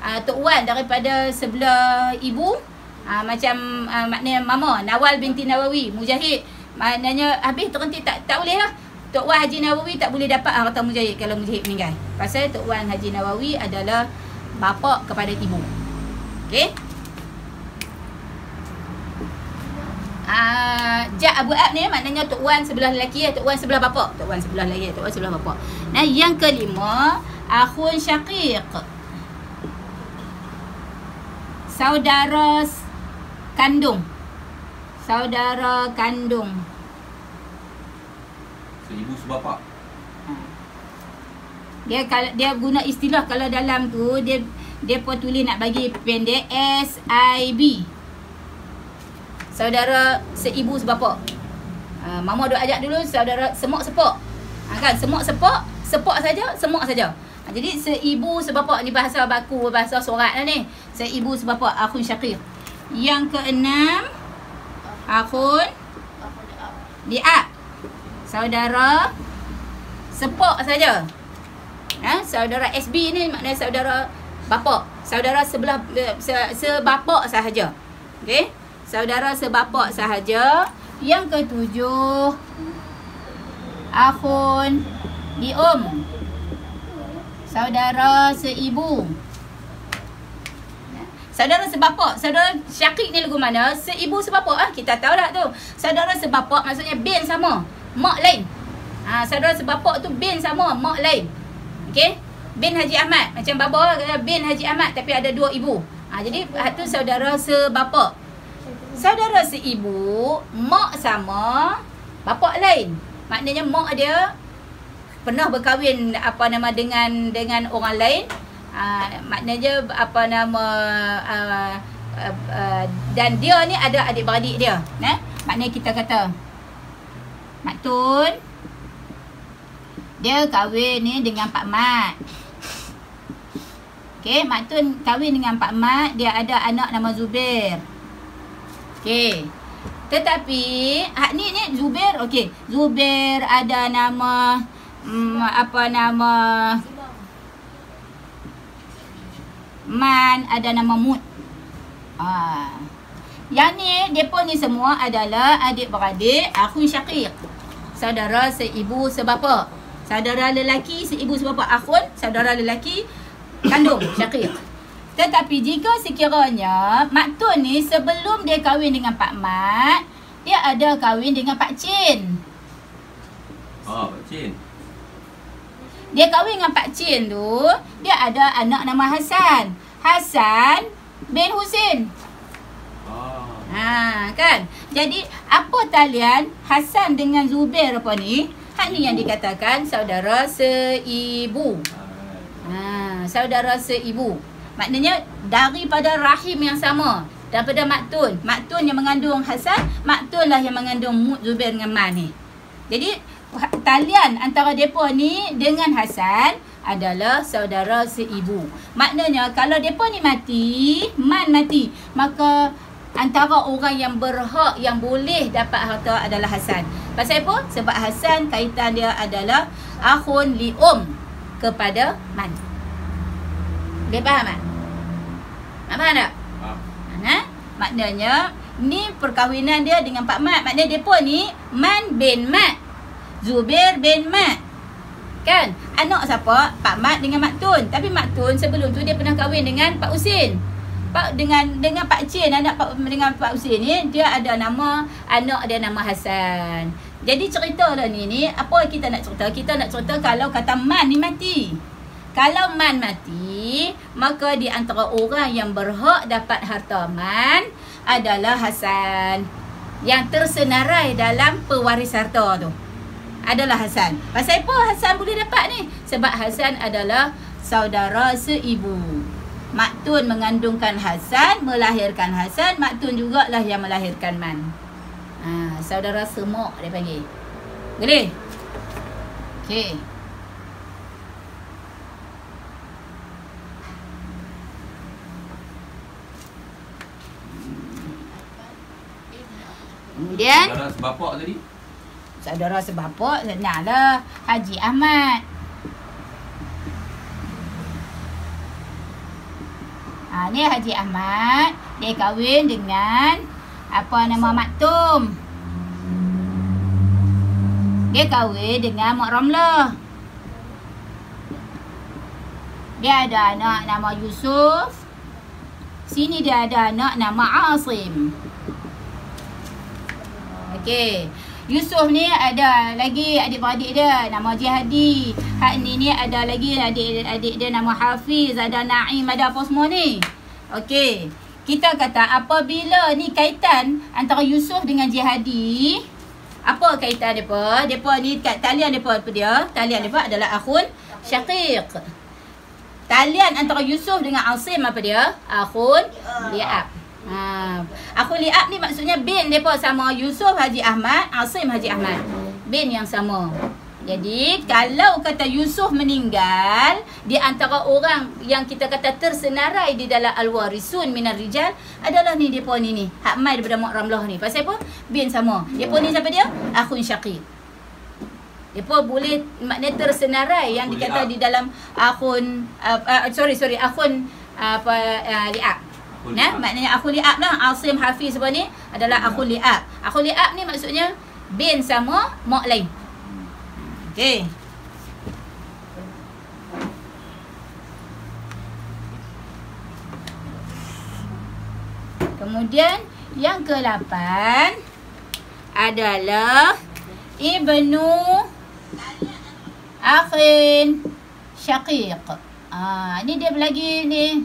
Tok Wan daripada sebelah ibu, macam maknanya mama Nawal binti Nawawi, Mujahid, maknanya habis terhenti tak boleh lah. Tok Wan Haji Nawawi tak boleh dapat harta Mujahid kalau Mujahid meninggal. Pasal Tok Wan Haji Nawawi adalah bapa kepada ibu. Okey? Jad Abu Ab ni maknanya Tok Wan sebelah lelaki, Tok Wan sebelah bapa. Tok Wan sebelah lelaki, Tok Wan sebelah bapa. Yang kelima, akhun syaqiq. Saudara kandung. Saudara kandung. Seibu sebapa. Dia guna istilah kalau dalam tu dia pun tulis nak bagi pendek SIB. Saudara seibu sebapa. Mama duk ajak dulu saudara semak sepak. Kan semak sepak saja, semak saja. Jadi seibu sebapa ni bahasa baku, bahasa sorat lah ni. Seibu sebapa, akhun syaqiq. Yang keenam, akhun li'ab. Saudara sepak saja. Saudara SB ni maknanya saudara bapa. Saudara sebelah sebapa sahaja. Okey? Saudara sebapa sahaja. Yang ketujuh, akhun li'um. Saudara seibu. Saudara sebapa, saudara syaqiq ni lagu mana? Seibu sebapa. Kita tahu tak tu. Saudara sebapa maksudnya bin sama, mak lain. Saudara sebapa tu bin sama, mak lain. Okey? Bin Haji Ahmad. Macam baba kata bin Haji Ahmad tapi ada 2 ibu. Jadi tu saudara sebapa. Saudara seibu, mak sama, bapa lain. Maknanya mak dia pernah berkahwin dengan orang lain. Maknanya dan dia ni ada adik-beradik dia. Maknanya kita kata Mak Tun dia kahwin ni dengan Pak Mat. Okey, Mak Tun kahwin dengan Pak Mat, dia ada anak nama Zubir. Okey. Tetapi hak ni Zubir, okey. Zubir ada nama apa nama Man, ada nama Mut. Yang ni depa ni semua adalah adik-beradik akhun syaqiq. Saudara seibu sebapa. Saudara lelaki seibu sebapa. Akhun saudara lelaki kandung syaqiq. Tetapi jika sekiranya Mak Tun ni sebelum dia kahwin dengan Pak Mat, dia ada kahwin dengan Pak Cin. Pak Cin. Dia kahwin dengan Pak Cin tu, dia ada anak nama Hasan. Hasan bin Husin. Kan? Jadi apa talian Hasan dengan Zubir apa ni? Hak ni yang dikatakan saudara seibu. Saudara seibu. Maknanya daripada rahim yang sama, daripada Mak Tun. Mak Tun yang mengandung Hasan, Mak Tun lah yang mengandung Mut, Zubir dengan Man ni. Jadi talian antara depa ni dengan Hasan adalah saudara seibu. Maknanya kalau depa ni mati, Man mati, maka antara orang yang berhak yang boleh dapat harta adalah Hasan. Pasal apa? Sebab Hasan kaitan dia adalah akhun li'um kepada Man. Boleh faham tak? Nak faham tak? Maknanya ni perkahwinan dia dengan Pak Mat. Maknanya depa ni Man bin Mat, Zubir bin Mat. Kan? Anak siapa? Pak Mat dengan Mak Tun. Tapi Mak Tun sebelum tu dia pernah kahwin dengan Pak Husin. Dengan Pak Cin, dengan Pak Husin ni, dia ada nama, anak dia nama Hasan. Jadi cerita dah ni apa kita nak cerita? Kita nak cerita kalau kata Man ni mati. Kalau Man mati, maka di antara orang yang berhak dapat harta Man adalah Hasan. Yang tersenarai dalam pewaris harta tu adalah Hasan. Pasal apa Hasan boleh dapat ni? Sebab Hasan adalah saudara seibu. Mak Tun mengandungkan Hasan, melahirkan Hasan. Mak Tun jugalah yang melahirkan Man. Saudara semok dia panggil. Boleh? Okey. Kemudian saudara sebapak tadi? Saudara sebapak senanglah Haji Ahmad. Ni Haji Ahmad, dia kahwin dengan apa nama Maktum. Dia kahwin dengan Mak Ramlah. Dia ada anak nama Yusuf. Sini dia ada anak nama Asim. Okey. Yusuf ni ada lagi adik-beradik dia nama Jihadi. Hak ni ada lagi adik-adik dia nama Hafiz, ada Naim, ada apa semua ni. Okey. Kita kata apabila ni kaitan antara Yusuf dengan Jihadi, apa kaitan depa? Depa ni kat talian depa apa dia? Talian depa adalah akhun syaqiq. Talian antara Yusuf dengan Asim apa dia? Akhun li'ab. Akhun li'ab ni maksudnya bin depa sama. Yusuf Haji Ahmad, Asim Haji Ahmad. Bin yang sama. Jadi kalau kata Yusuf meninggal, di antara orang yang kita kata tersenarai di dalam al-warisun minar rijal adalah ni depa ni. Hak mai daripada Mak Ramlah ni. Pasal apa? Bin sama. Depa ni siapa dia? Akhun syaqiq. Depa boleh maknanya tersenarai yang dikata di dalam akhun akhun li'ab. Maknanya akhun li'ab lah. Asim Hafiz apa ni adalah akhun li'ab. Akhun li'ab ni maksudnya bin sama mak lain. Okey. Kemudian yang ke-8 adalah ibnu akhin syaqiq. Ni dia lagi ni.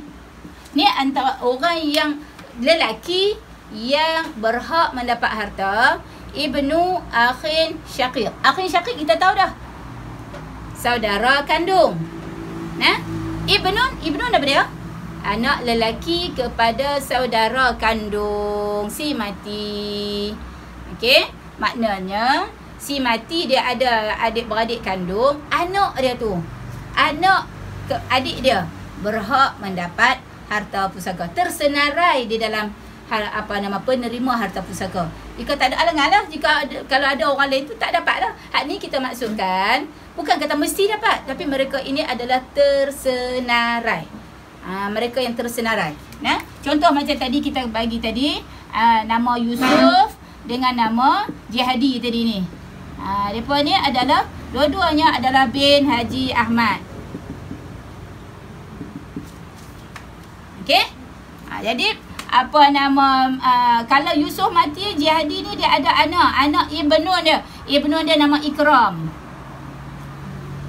Ni antara orang yang lelaki yang berhak mendapat harta. Ibnu akhin syaqiq. Akhin syaqiq kita tahu dah. Saudara kandung. Ibnu apa dia? anak lelaki kepada saudara kandung si mati. Okey, maknanya si mati dia ada adik-beradik kandung, anak dia tu, adik dia berhak mendapat harta pusaka, tersenarai di dalam penerima harta pusaka. Jika tak ada halangan lah, kalau ada orang lain tu tak dapat lah. Hak ni kita maksudkan bukan kata mesti dapat, tapi mereka ini adalah tersenarai. Mereka yang tersenarai. Nah, contoh macam tadi kita bagi tadi, nama Yusuf dengan nama Jihadi tadi ni. Mereka ni adalah dua-duanya adalah bin Haji Ahmad. Okey? Jadi kalau Yusuf mati, Jihadi ni dia ada anak ibnu dia nama Ikram.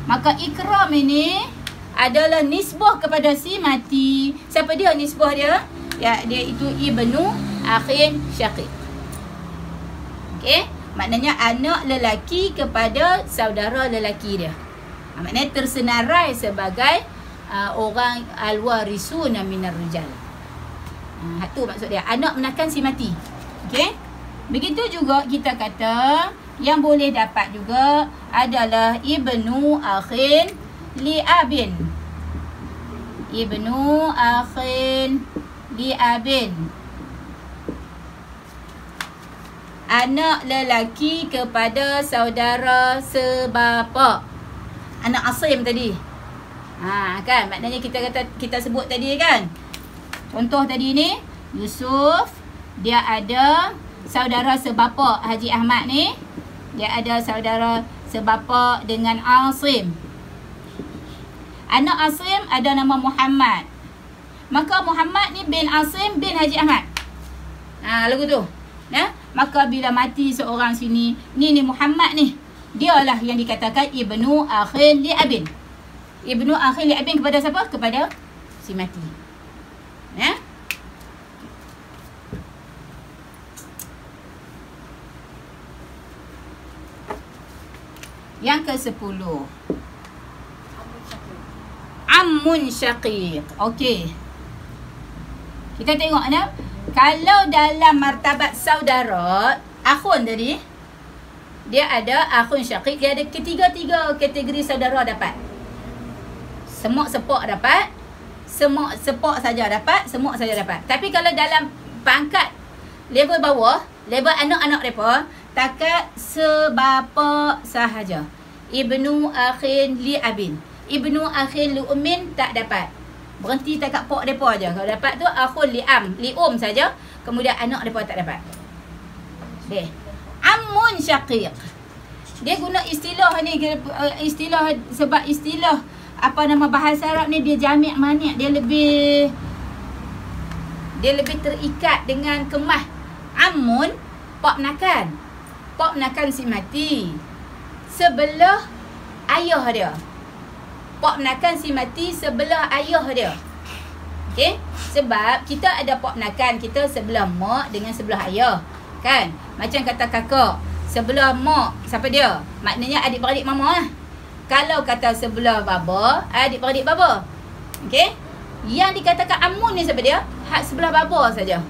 Maka Ikram ini adalah nisbah kepada si mati. Siapa dia nisbah dia? Ya, dia itu ibnu akhin syaqiq. Okey, maknanya anak lelaki kepada saudara lelaki dia. Maknanya tersenarai sebagai orang al-warisuna minar rijal. Itu maksud dia, anak menakan si mati. Okey. Begitu juga kita kata yang boleh dapat juga adalah ibnu akhin li abin. Ibnu akhin li abin. Anak lelaki kepada saudara sebapa. Anak asim tadi. Kan, maknanya kita sebut tadi kan. Contoh tadi ni, Yusuf dia ada saudara sebapa Haji Ahmad ni. Dia ada saudara sebapa dengan Asim. Anak Asim ada nama Muhammad. Maka Muhammad ni bin Asim bin Haji Ahmad. Lagu tu. Nah, maka bila mati seorang sini, ni Muhammad ni, dialah yang dikatakan ibnu akhin li abin. Ibnu akhin li abin kepada siapa? Kepada si mati. Ya? Yang ke-10, ammun syaqiq. Okey. Kita tengok nah, kalau dalam martabat saudara, akhun tadi, dia ada akhun syaqiq, dia ada ketiga-tiga kategori saudara dapat. Semok sepok dapat, semok sepok saja dapat, semok saja dapat. Tapi kalau dalam pangkat level bawah, level anak-anak mereka, takat sebapa sahaja. Ibnu akhin li abin, ibnu akhin li ummin tak dapat. Berhenti takat pok mereka aja. Kalau dapat tu akhun li saja, kemudian anak mereka tak dapat. Okay. Ammun syaqiq. Dia guna istilah ni, sebab istilah bahasa Arab ni dia jami' mani', dia lebih terikat dengan kemah. Ammun, pak menakan si mati sebelah ayah dia. Pak menakan si mati sebelah ayah dia. Okey, sebab kita ada pak menakan kita sebelah mak dengan sebelah ayah, kan? Macam kata kakak sebelah mak, siapa dia? Maknanya adik-beradik mama lah. Kalau kata sebelah baba, adik-beradik baba. Okey? Yang dikatakan amun ni siapa dia? Hak sebelah baba saja.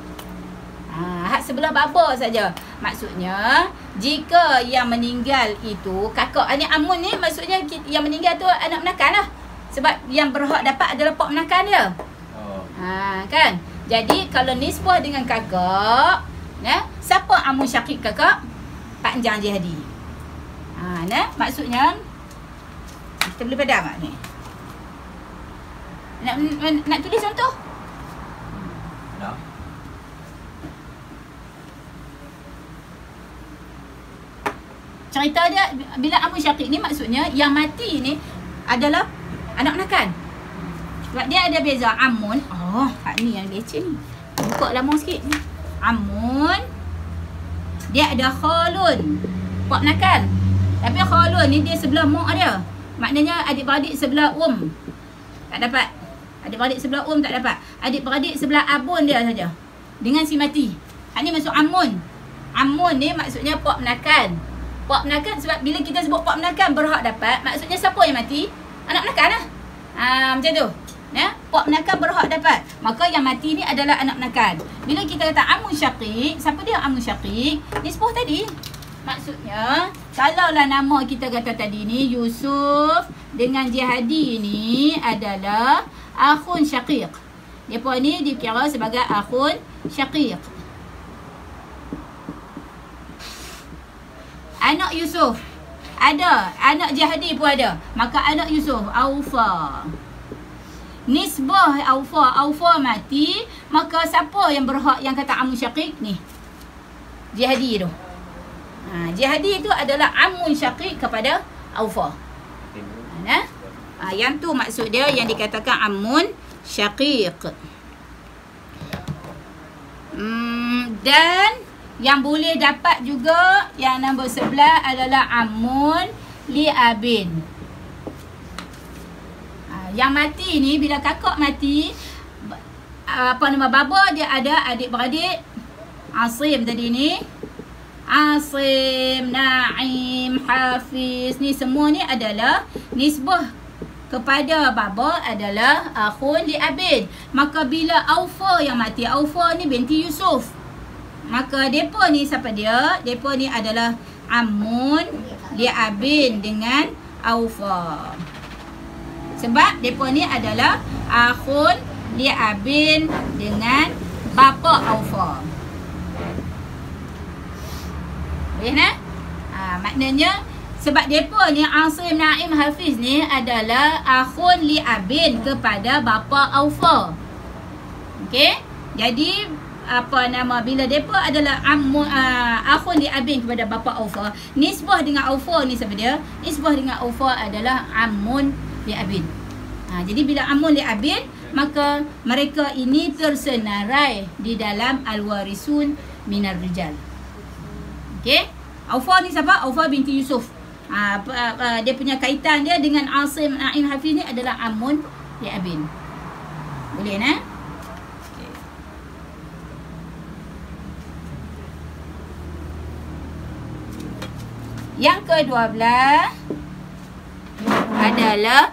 Hak sebelah baba saja. Maksudnya, jika yang meninggal itu kakak, ni amun ni maksudnya yang meninggal tu anak menakan lah. Sebab yang berhak dapat adalah pak menakan dia. Kan? Jadi kalau nisbah dengan kakak, siapa amun syaqiq kakak? Pak Anjang Jihadi. Maksudnya kita boleh padam tak ni? Nak tulis contoh? Dah. Cerita dia bila amun syaqiq ni maksudnya yang mati ni adalah anak menakan. Sebab dia ada beza amun. Hak ni yang leceh ni. Buka lama sikit ni. Amun dia ada khalun, pak menakan. Tapi khalun ni dia sebelah mak dia. Maknanya adik-beradik sebelah tak dapat. Adik-beradik sebelah tak dapat. Adik-beradik sebelah abun dia saja dengan si mati. Hak ni masuk amun. Amun ni maksudnya pak menakan. Pak menakan sebab bila kita sebut pak menakan berhak dapat, maksudnya siapa yang mati? Anak menakan lah. Macam tu. Pak penakan berhak dapat. Maka yang mati ni adalah anak penakan. Bila kita kata amun syaqiq, siapa dia amun syaqiq? Nisbah tadi. Maksudnya, kalaulah nama kita kata tadi ni Yusuf dengan Jihadi ni adalah akhun syaqiq. Depa ni dikira sebagai akhun syaqiq. Anak Yusuf ada, anak Jihadi pun ada. Maka anak Yusuf Aufa. Nisbah Aufa mati, maka siapa yang berhak yang kata amun syaqiq ni? Jihadi tu. Jihadi itu adalah amun syaqiq kepada Aufa. Yang tu maksud dia yang dikatakan amun syaqiq. Dan yang boleh dapat juga yang nombor 11 adalah amun li'abin. Yang mati ni bila kakak mati, baba dia ada adik-beradik. Asim tadi ni, Asim, Naim, Hafiz, ni semua ni adalah nisbah kepada baba adalah akhun li'abin. Maka bila Aufa yang mati, Aufa ni binti Yusuf, maka depa ni siapa dia? Depa ni adalah amun li'abin dengan Aufa. Sebab depa ni adalah akhun li'abin dengan bapa Aufa. Boleh nak? Maknanya sebab depa ni Asim, Naim, Hafiz ni adalah akhun li'abin kepada bapa Aufa. Okey? Jadi bila depa adalah akhun li'abin kepada bapa Aufa, nisbah dengan Aufa ni siapa dia? Nisbah dengan Aufa adalah amun li'abin. Jadi bila amun li'abin, maka mereka ini tersenarai di dalam al-warisun minar rijal. Okey? Aufa ni siapa? Aufa binti Yusuf. Dia punya kaitan dia dengan Asim, Naim, Hafiz ni adalah amun li'abin. Boleh nah? Okay. Yang ke-12 adalah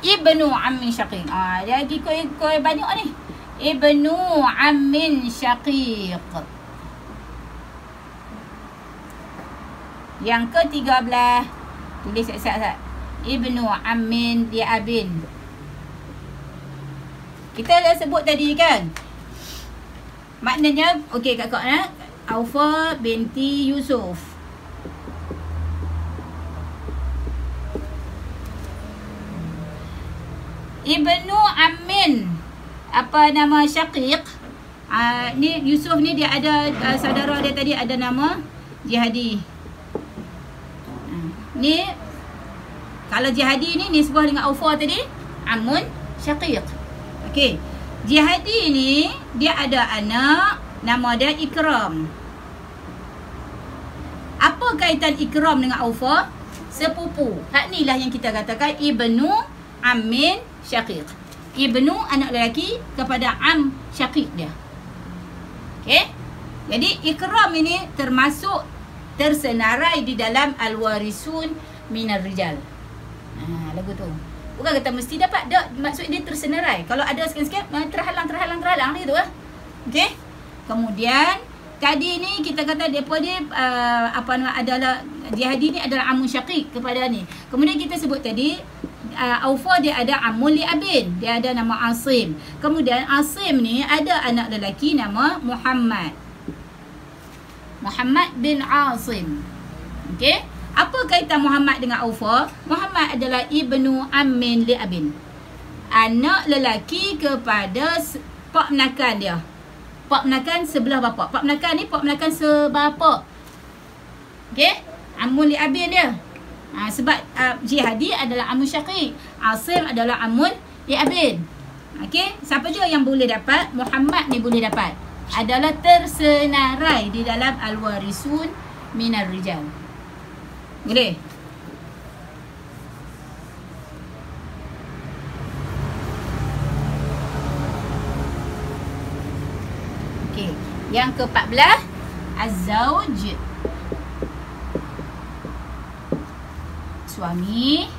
ibnu ammin syaqiq. Dia lagi koi banyak ni. Ibnu ammin syaqiq. Yang ke-13, tulis siap-siap. Ibnu ammin li'abin. Kita dah sebut tadi kan. Maknanya, okey kakak nak, Aufa binti Yusuf. Ibnu ammin syaqiq. Ni Yusuf ni dia ada saudara dia tadi ada nama Jihadi. Ni kalau Jihadi ni nisbah dengan Aufa tadi amun syaqiq. Okey. Jihadi ni dia ada anak nama dia Ikram. Apa kaitan Ikram dengan Aufa? Sepupu. Hak ni lah yang kita katakan ibnu ammin syaqiq. Ibnu anak lelaki kepada am syaqiq dia. Okey? Jadi Ikram ini termasuk tersenarai di dalam al-warisun minar rijal. Lagu tu. Bukan kata mesti dapat, tak, maksud dia tersenarai. Kalau ada sikit-sikit terhalang gitu lah. Okey? Kemudian tadi ni kita kata depa ni adalah Jihadi ni adalah amun syaqiq kepada ni. Kemudian kita sebut tadi Aufa dia ada amun li'abin, dia ada nama Asim. Kemudian Asim ni ada anak lelaki nama Muhammad bin Asim. Okey? Apa kaitan Muhammad dengan Aufa? Muhammad adalah ibnu ammin li'abin, anak lelaki kepada pak menakan dia. Pak menakan sebelah bapa. Pak menakan ni pak menakan sebapa. Okey? Amun li'abin dia. Sebab Jihadi adalah amun syaqiq, Asim adalah amun li'abin. Okey? Siapa je yang boleh dapat? Muhammad ni boleh dapat. Adalah tersenarai di dalam al-warisun minar rijal. Boleh? Okey. Yang ke-14 az-zauj, suami.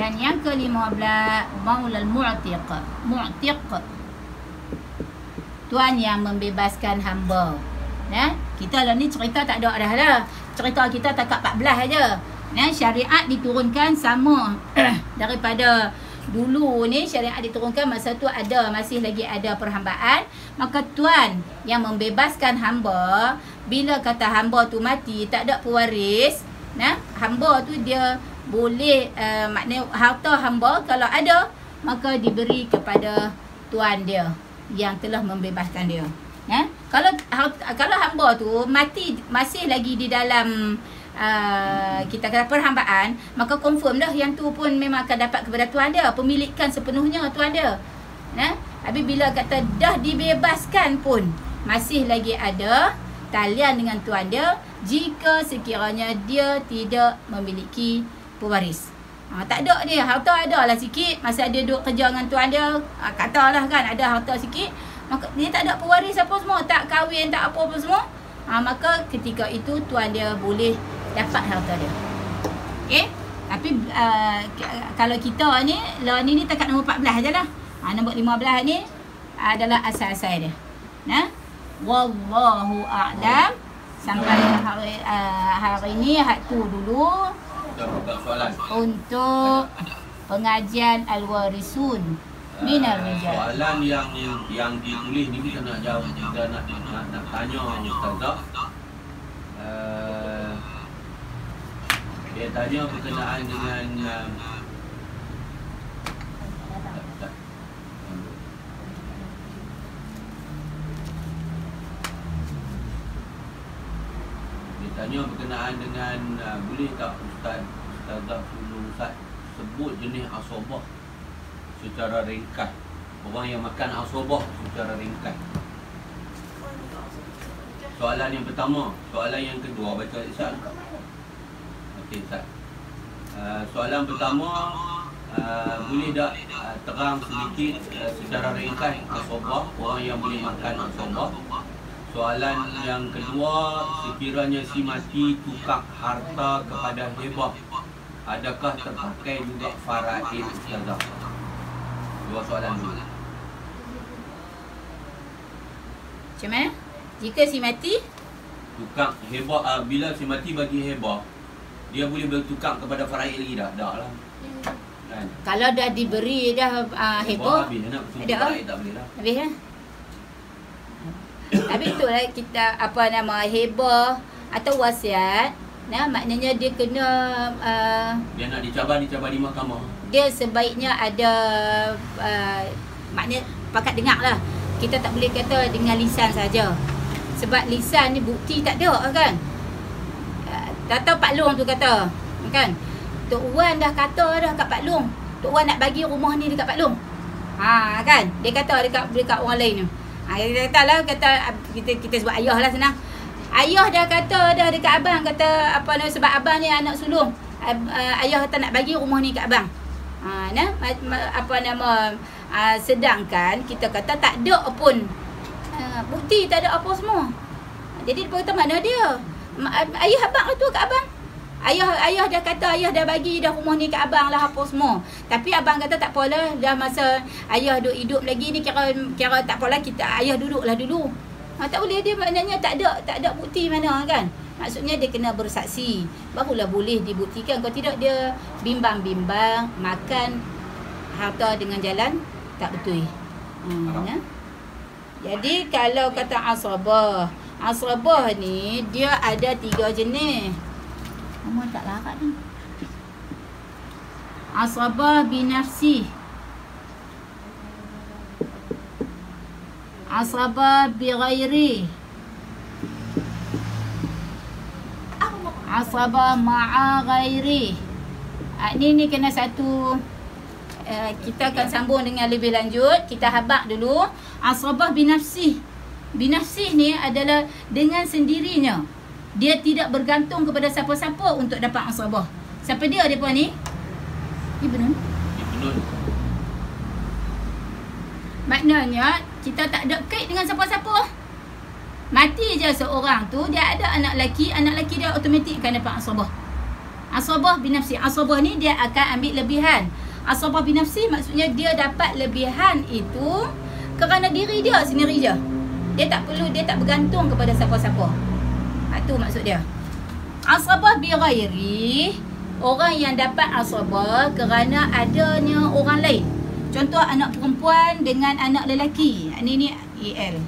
Dan yang ke-15 maulal mu'tiq. Mu'tiq, tuan yang membebaskan hamba. Kita lah ni cerita tak ada dah lah. Cerita kita takat 14 aja. Syariat diturunkan sama daripada dulu ni. Syariat diturunkan masa tu masih lagi ada perhambaan. Maka tuan yang membebaskan hamba, bila kata hamba tu mati, tak ada pewaris, hamba tu dia boleh maknanya harta hamba kalau ada, maka diberi kepada tuan dia yang telah membebaskan dia. Kalau hamba tu mati masih lagi di dalam kita kata perhambaan, maka confirm dah yang tu pun memang akan dapat kepada tuan dia, pemilikan sepenuhnya tuan dia. Tapi bila kata dah dibebaskan pun masih lagi ada talian dengan tuan dia jika sekiranya dia tidak memiliki pewaris. Tak ada dia, harta ada lah sikit, masa dia duduk kerja dengan tuan dia, katalah kan ada harta sikit, maka dia tak ada pewaris apa semua, tak kahwin, tak apa-apa semua, maka ketika itu tuan dia boleh dapat harta dia. Okey? Tapi kalau kita ni, law ni takat nombor 14 je lah. Nombor 15 ni adalah asal-asal dia. Wallahu a'lam. Sampai hari ni tu dulu untuk pengajian Al-Warisun Minar Rijal. Soalan yang ditulis ni kita nak jawab, kita nak tanya Ustazah. Dia tanya berkenaan dengan boleh tak Ustazah Ustaz sebut jenis asabah secara ringkas, orang yang makan asabah secara ringkas. Soalan yang pertama. Soalan yang kedua, baca Ustaz. Okey Ustaz. Soalan pertama, boleh tak terang sedikit secara ringkas asabah, orang yang boleh makan asabah. Soalan yang kedua, sekiranya si mati tukar harta kepada hibah, adakah terpakai juga faraid Ustazah? Dua soalan dulu. Macam mana? Jika si mati tukar hibah, bila si mati bagi hibah, dia boleh bertukar kepada faraid lagi tak? Tak lah kan? Kalau dah diberi dah hibah, habis nak bertukar faraid tak boleh lah. Habis lah. Tapi itulah kita hibah atau wasiat. Maknanya dia kena dia nak dicabar di mahkamah. Dia sebaiknya ada maknanya pakat dengar lah. Kita tak boleh kata dengan lisan saja. Sebab lisan ni bukti tak ada kan. Tak tahu Pak Long tu kata kan, Tok Wan dah kata dah kat Pak Long, Tok Wan nak bagi rumah ni dekat Pak Long. Kan dia kata dekat orang lain tu. Kita katalah, kita sebut ayah lah senang. Ayah dah kata dah dekat abang, kata sebab abang ni anak sulung. Ayah tak nak bagi rumah ni kat abang. Sedangkan kita kata tak ada pun bukti, tak ada apa semua. Jadi dia kata mana dia? Ayah abang lah tu kat abang. Ayah dah kata, ayah dah bagi dah rumah ni kat abang lah apa semua. Tapi abang kata tak apalah, dah masa ayah duk hidup lagi ni, kira tak apalah, ayah duduklah dulu. Tak boleh, dia maknanya tak ada bukti mana kan. Maksudnya dia kena bersaksi, barulah boleh dibuktikan. Kalau tidak dia bimbang-bimbang makan harta dengan jalan tak betul. Jadi kalau kata asabah ni dia ada 3 jenis. Nama tak larat ni. Asabah binafsi, asabah bighairi, asabah ma'a ghairi. Ni kena satu. Kita akan sambung dengan lebih lanjut. Kita habaq dulu. Asabah binafsi. Binafsi ni adalah dengan sendirinya. Dia tidak bergantung kepada siapa-siapa untuk dapat asabah. Siapa dia puan ni? Ibnun. Maknanya kita tak ada kait dengan siapa-siapa. Mati je seorang tu, dia ada anak lelaki dia automatik akan dapat asabah. Asabah binafsi. Asabah ni dia akan ambil lebihan. Asabah binafsi maksudnya dia dapat lebihan itu kerana diri dia sendiri je. Dia tak bergantung kepada siapa-siapa. Itu maksud dia. Asabah bi ghairi, orang yang dapat asabah kerana adanya orang lain. Contoh anak perempuan dengan anak lelaki. Ini EL.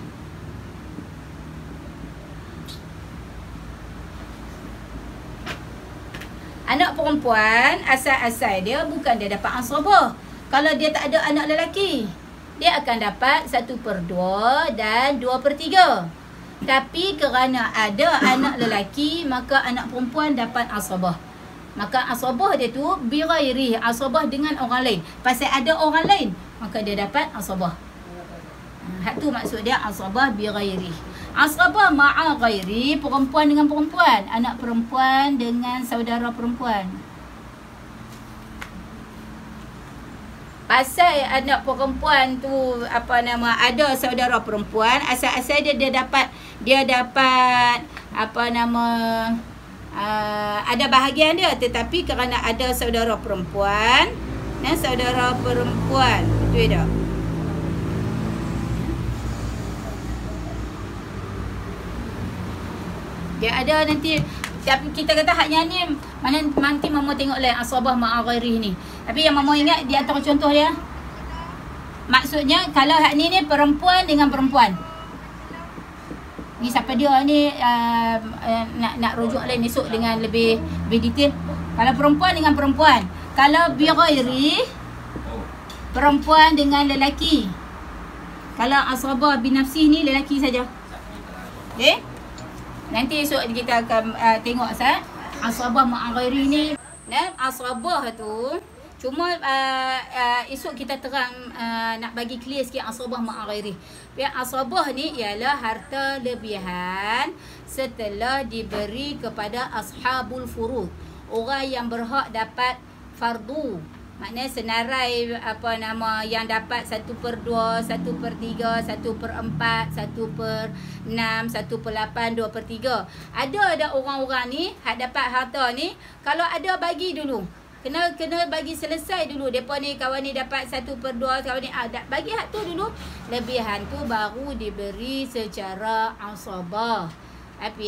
Anak perempuan asal-asal dia bukan dia dapat asabah. Kalau dia tak ada anak lelaki, dia akan dapat 1/2 dan 2/3. Tapi kerana ada anak lelaki, maka anak perempuan dapat asabah. Maka asabah dia tu bighairi, asabah dengan orang lain. Pasal ada orang lain, maka dia dapat asabah. Hak tu maksud dia asabah bighairi. Asabah ma'a ghairi, perempuan dengan perempuan, anak perempuan dengan saudara perempuan. Pasal anak perempuan tu ada saudara perempuan, asal-asal dia dapat ada bahagian dia, tetapi kerana ada saudara perempuan, betul tak? Dia ada nanti, tapi kita kata haknya ni mana nanti mama tengok lah asabah ma'a ghairi ni. Tapi yang mama ingat di antara contoh dia, maksudnya kalau hak ni perempuan dengan perempuan. Ni siapa dia ni nak rujuk lain esok dengan lebih detail. Kalau perempuan dengan perempuan, kalau bi ghairi perempuan dengan lelaki. Kalau asabah binafsi ni lelaki saja. Okey? Nanti esok kita akan tengok asabah ma'a ghairi ni. Asabah tu cuma esok kita terang nak bagi clear sikit asabah ma'a ghairi. Asabah ni ialah harta lebihan setelah diberi kepada ashabul furud. Orang yang berhak dapat fardu. Maknanya senarai yang dapat 1/2, 1/3, 1/4, 1/6, 1/8, 2/3. Ada orang-orang ni hak dapat harta ni, kalau ada bagi dulu. Kena bagi selesai dulu. Depa ni kawan ni dapat 1/2, kawan ni bagi hak tu dulu. Lebihan tu baru diberi secara asabah. Tapi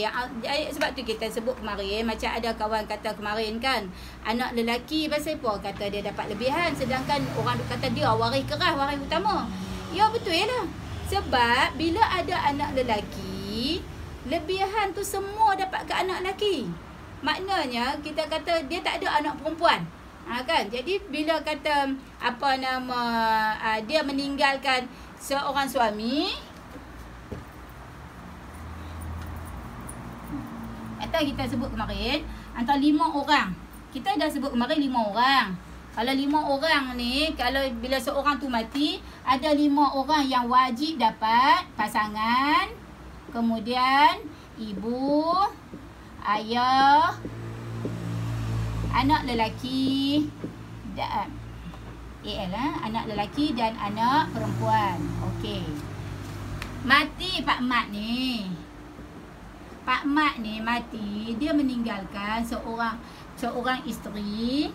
sebab tu kita sebut kemarin, macam ada kawan kata kemarin kan, anak lelaki pasal apa kata dia dapat lebihan, sedangkan orang kata dia waris keras, waris utama. Ya betul lah. Sebab bila ada anak lelaki, lebihan tu semua dapat ke anak lelaki. Maknanya kita kata dia tak ada anak perempuan. Kan? Jadi bila kata dia meninggalkan seorang suami, atau kita sebut kemarin antara 5 orang. Kita dah sebut kemarin 5 orang. Kalau 5 orang ni, kalau bila seorang tu mati, ada 5 orang yang wajib dapat pasangan, kemudian ibu, ayah, anak lelaki, anak lelaki dan anak perempuan. Okey. Mati Pak Mat ni. Pak Mat ni mati, dia meninggalkan seorang isteri,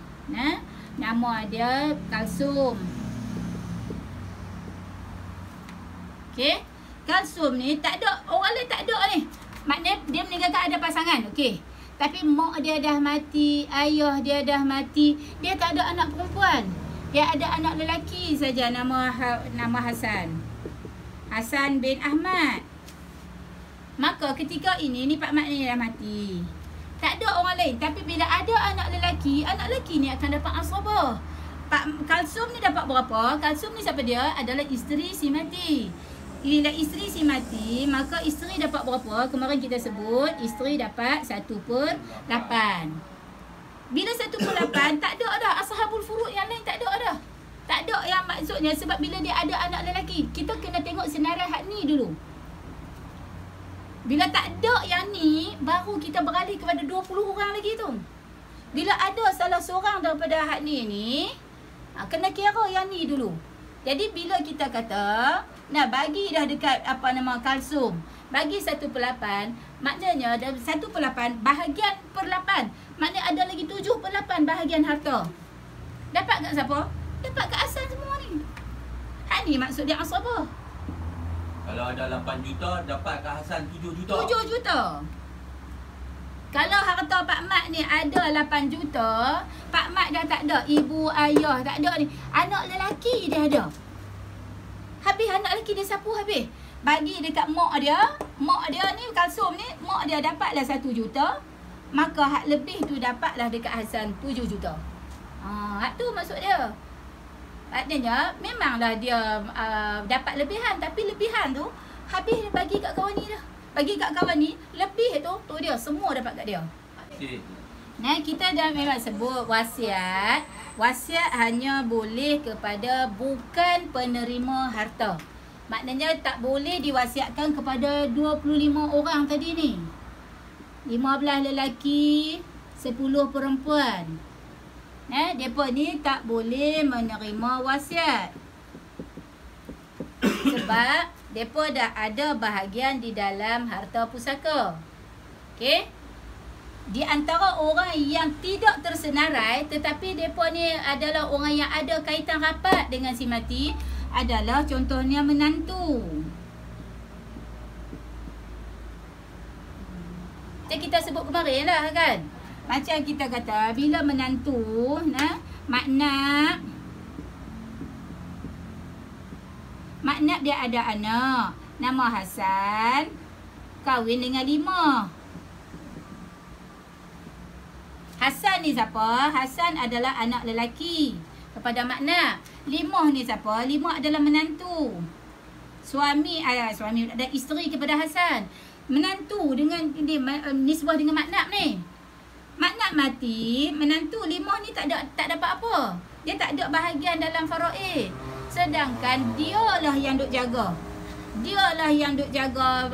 nama dia Kalsum. Okey. Kalsum ni tak ada, orang lain tak ada ni. Maknanya dia meninggalkan ada pasangan, okey. Tapi mak dia dah mati, ayah dia dah mati, dia tak ada anak perempuan. Dia ada anak lelaki saja, nama Hasan. Hasan bin Ahmad. Maka ketika ini Pak Mat ni dah mati. Tak ada orang lain. Tapi bila ada anak lelaki ni akan dapat asabah. Pak Kalsum ni dapat berapa? Kalsum ni siapa dia? Adalah isteri si mati. Bila isteri si mati, maka isteri dapat berapa? Kemarin kita sebut isteri dapat 1/8. Bila 1/8 tak ada dah ashabul furud yang lain, tak ada dah. Tak ada yang maksudnya sebab bila dia ada anak lelaki, kita kena tengok senarai hak ni dulu. Bila tak ada yang ni, baru kita beralih kepada 20 orang lagi tu. Bila ada salah seorang daripada hak ni, kena kira yang ni dulu. Jadi bila kita kata Nah, bagi dah dekat kalsum. Bagi 1/8, maknanya 1/8 bahagian per 8. Maknanya ada lagi 7/8 bahagian harta. Dapat kat siapa? Dapat kat Hasan semua ni. Ni maksud dia asabah. Kalau ada 8 juta, dapat kat Hasan 7 juta. 7 juta. Kalau harta Pak Mat ni ada 8 juta, Pak Mat dah tak ada, ibu, ayah tak ada ni. Anak lelaki dia ada. Habis anak lelaki dia sapu habis. Bagi dekat mak dia ni kalsum ni, mak dia dapatlah 1 juta. Maka hak lebih tu dapatlah dekat Hasan 7 juta. Hak tu maksud dia. Maknanya memanglah dia dapat lebihan, tapi lebihan tu habis dia bagi kat kawan ni dah. Bagi kat kawan ni, lebih tu dia semua dapat kat dia. Nah, kita dah memang sebut wasiat. Wasiat hanya boleh kepada bukan penerima harta. Maknanya tak boleh diwasiatkan kepada 25 orang tadi ni. 15 lelaki, 10 perempuan. Mereka ni tak boleh menerima wasiat. Sebab mereka dah ada bahagian di dalam harta pusaka. Okey? Di antara orang yang tidak tersenarai, tetapi mereka ni adalah orang yang ada kaitan rapat dengan si mati, adalah contohnya menantu. Macam kita sebut kemarin lah kan. Macam kita kata, bila menantu, makna dia ada anak. Nama Hasan, kahwin dengan 5. Hasan ni siapa? Hasan adalah anak lelaki kepada makna. 5 ni siapa? 5 adalah menantu. Suami ada isteri kepada Hasan. Menantu dengan nisbah dengan makna ni. Makna mati, menantu 5 ni tak dapat apa. Dia tak ada bahagian dalam faraid. Sedangkan dialah yang duk jaga. Dialah yang duk jaga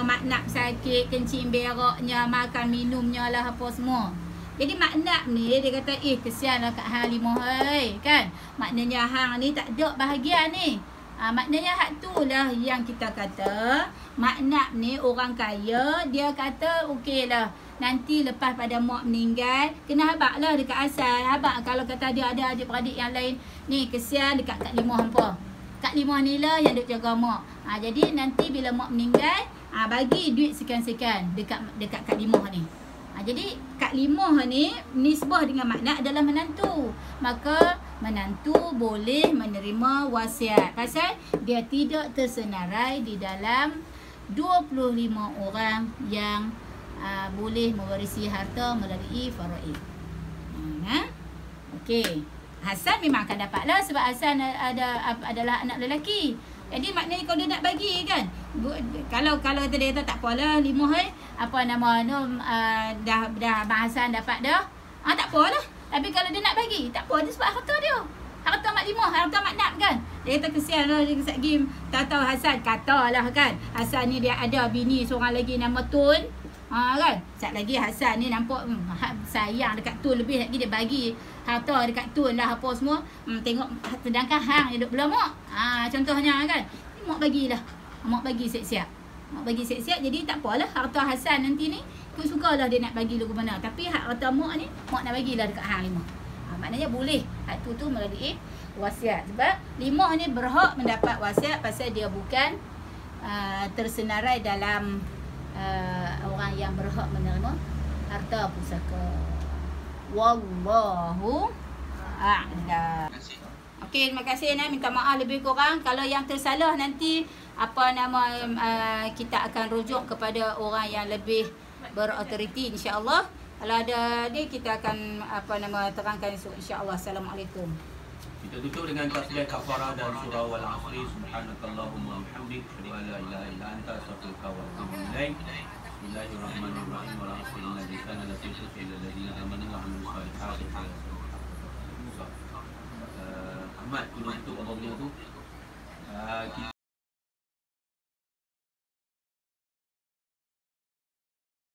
makna sakit, kencing beraknya, makan minumnya lah apa semua. Jadi makna ni dia kata kesianlah kat hang 5 kan. Maknanya hang ni tak ada bahagian ni. Maknanya hak tu lah yang kita kata makna ni orang kaya, dia kata okeylah, nanti lepas pada mak meninggal kena habaq lah dekat asal. Habaq kalau kata dia ada adik-beradik yang lain ni, kesian dekat Kak Limah hampa. Kak Limah ni lah yang duk jaga mak. Jadi nanti bila mak meninggal, bagi duit sekian-sekian dekat Kak Limah ni. Jadi Kak Limah ni nisbah dengan makna adalah menantu. Maka menantu boleh menerima wasiat pasal dia tidak tersenarai di dalam 25 orang yang boleh mewarisi harta melalui faraid. Okey. Hasan memang akan dapat lah sebab Hasan adalah anak lelaki. Jadi maknanya kalau dia nak bagi kan, kalau kata dia kata tak apalah 5 dah Abang Hasan dapat dah, tak apalah. Tapi kalau dia nak bagi, tak apa, dia sebab harta dia. Harta mak 5, harta mak Nap kan. Dia kata kesian lah, dia kata game. Tahu Hasan, katalah kan, Hasan ni dia ada bini seorang lagi nama Tun. Kan, sat lagi Hasan ni nampak sayang dekat Tun lebih lagi, dia bagi harta dekat Tun lah apa semua. Tengok, sedangkan hang dia duduk belah mak. Contohnya kan, mak bagilah. Mak bagi siap-siap. Mak bagi siap-siap, jadi tak apalah harta Hasan nanti ni, aku sukalah dia nak bagi lagu mana. Tapi hak harta mak ni, mak nak bagilah dekat hang 5. Maknanya boleh. Hak tu melalui wasiat. Sebab 5 ni berhak mendapat wasiat pasal dia bukan tersenarai dalam orang yang berhak menerima harta pusaka. Wallahu a'lam. Okey, terima kasih. Minta maaf lebih kurang. Kalau yang tersalah nanti kita akan rujuk kepada orang yang lebih berautoriti insya-Allah. Kalau ada ni kita akan terangkan esok insya-Allah. Assalamualaikum. Kita tutup dengan tasbih kafarah dan surah wal asri. Subhanakallahumma wa bihamdik, asyhadu an la ilaha illa anta, astaghfiruka wa atubu ilaik. Bismillahirrahmanirrahim. Wa rahmatullahi wa barakatuh. Ila alladziina amanu wa 'amilus salihati. Ahmad, tutup apa punya tu? Kita